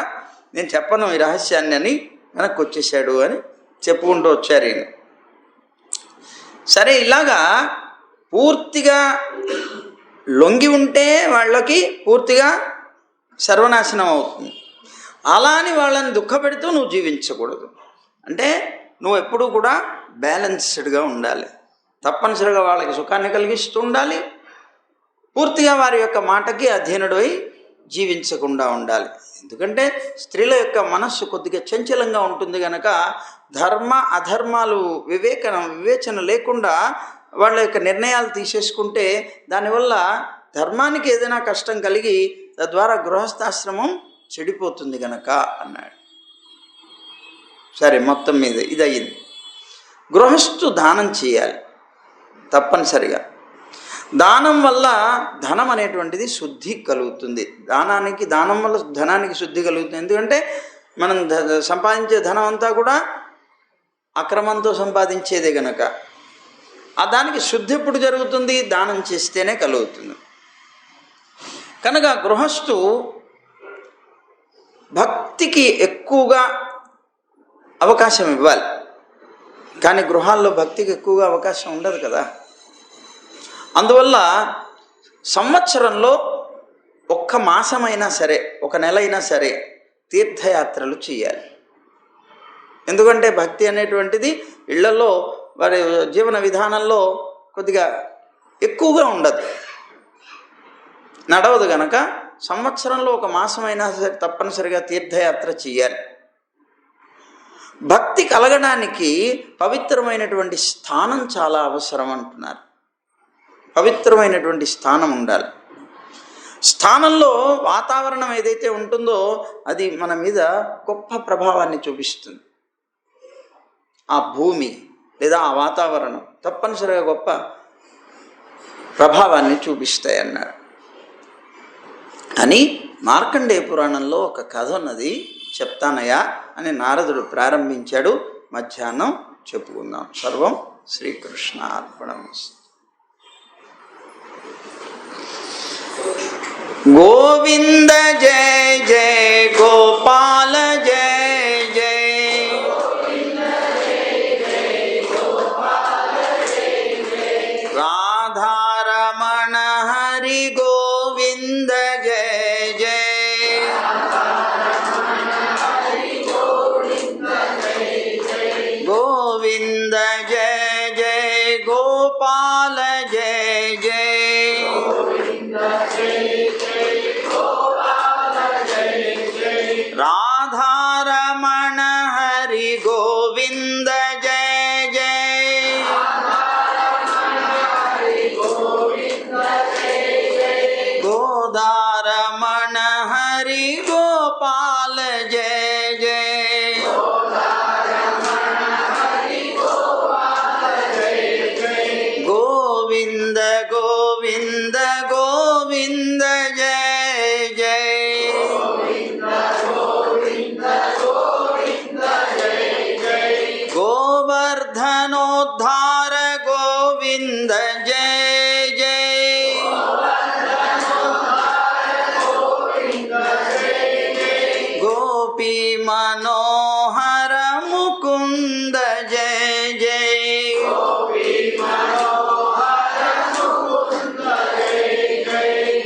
నేను చెప్పను ఈ రహస్యాన్ని అని వెనక్కి వచ్చేసాడు అని చెప్పుకుంటూ వచ్చారు ఈయన. సరే, ఇలాగా పూర్తిగా లొంగి ఉంటే వాళ్ళకి పూర్తిగా సర్వనాశనం అవుతుంది. అలా అని వాళ్ళని దుఃఖపెడుతూ నువ్వు జీవించకూడదు. అంటే నువ్వు ఎప్పుడూ కూడా బ్యాలెన్స్డ్గా ఉండాలి. తప్పనిసరిగా వాళ్ళకి సుఖాన్ని కలిగిస్తూ ఉండాలి. పూర్తిగా వారి యొక్క మాటకి అధీనుడై జీవించకుండా ఉండాలి. ఎందుకంటే స్త్రీల యొక్క మనస్సు కొద్దిగా చంచలంగా ఉంటుంది కనుక ధర్మ అధర్మాలు వివేచన లేకుండా వాళ్ళ యొక్క నిర్ణయాలు తీసేసుకుంటే దానివల్ల ధర్మానికి ఏదైనా కష్టం కలిగి తద్వారా గృహస్థాశ్రమం చెడిపోతుంది గనక అన్నాడు. సరే, మొత్తం మీద ఇది అయ్యింది. గృహస్థు దానం చేయాలి తప్పనిసరిగా. దానం వల్ల ధనం అనేటువంటిది శుద్ధి కలుగుతుంది. దానం వల్ల ధనానికి శుద్ధి కలుగుతుంది. ఎందుకంటే మనం సంపాదించే ధనం అంతా కూడా అక్రమంతో సంపాదించేదే గనక దానికి శుద్ధి ఎప్పుడు జరుగుతుంది? దానం చేస్తేనే కలుగుతుంది. కనుక గృహస్థు భక్తికి ఎక్కువగా అవకాశం ఇవ్వాలి. కానీ గృహాల్లో భక్తికి ఎక్కువగా అవకాశం ఉండదు కదా. అందువల్ల సంవత్సరంలో ఒక్క మాసమైనా సరే, ఒక నెల అయినా సరే తీర్థయాత్రలు చేయాలి. ఎందుకంటే భక్తి అనేటువంటిది ఇళ్లలో వారి జీవన విధానంలో కొద్దిగా ఎక్కువగా ఉండదు, నడవదు గనక సంవత్సరంలో ఒక మాసమైనా సరే తప్పనిసరిగా తీర్థయాత్ర చేయాలి. భక్తి కలగడానికి పవిత్రమైనటువంటి స్థానం చాలా అవసరం అంటున్నారు. పవిత్రమైనటువంటి స్థానం ఉండాలి. స్థానంలో వాతావరణం ఏదైతే ఉంటుందో అది మన మీద గొప్ప ప్రభావాన్ని చూపిస్తుంది. ఆ భూమి లేదా ఆ వాతావరణం తప్పనిసరిగా గొప్ప ప్రభావాన్ని చూపిస్తాయి అన్నారు. అని మార్కండేయ పురాణంలో ఒక కథ ఉన్నది, చెప్తానయ్యా అని నారదుడు ప్రారంభించాడు. మధ్యాహ్నం చెప్పుకుందాం. సర్వం శ్రీకృష్ణార్పణమస్తు. గోవింద జయ జయ గోపాల జయ జయ, రాధారమణ హరి గోవింద జయ జయ, గోవింద జయ జయ గోపాల జయ జయ, రాధారమణ హరి గోవింద జయ జయ, గోదారమణ హరి గోపాల జయ జయ, గోవింద గోవింద గోవింద జయ జయ, గోవర్ధనోద్ధార గోవింద జయ జయ, గోపీ మనోహర मुकुंद जय जय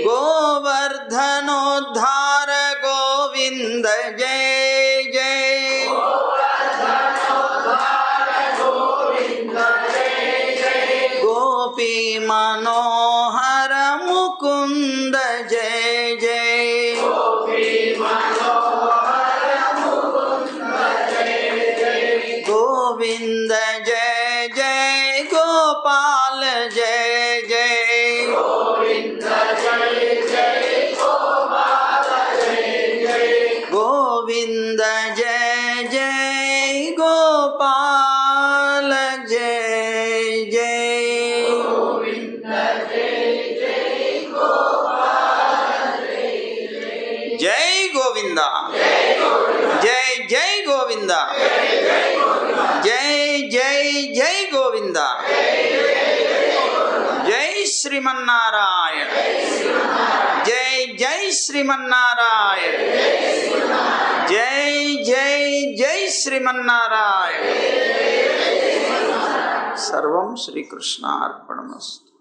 गोवर्धनोद्धार गोविंद जय जय गोपी मनोहर मुकुंद जय जय गोविंद जय जय गोपाल जय जय गोविंद जय जय गोपाल जय जय गोविंद जय जय गोपाल जय जय गोविंद जय जय गोपाल जय जय जय गोविंदा जय जय गोविंदा जय जय जय गोविंदा जय श्रीमन्नारायण जय जय श्रीमन्नारायण जय जय जय श्रीमन्नारायण सर्वं श्रीकृष्णार्पणमस्तु।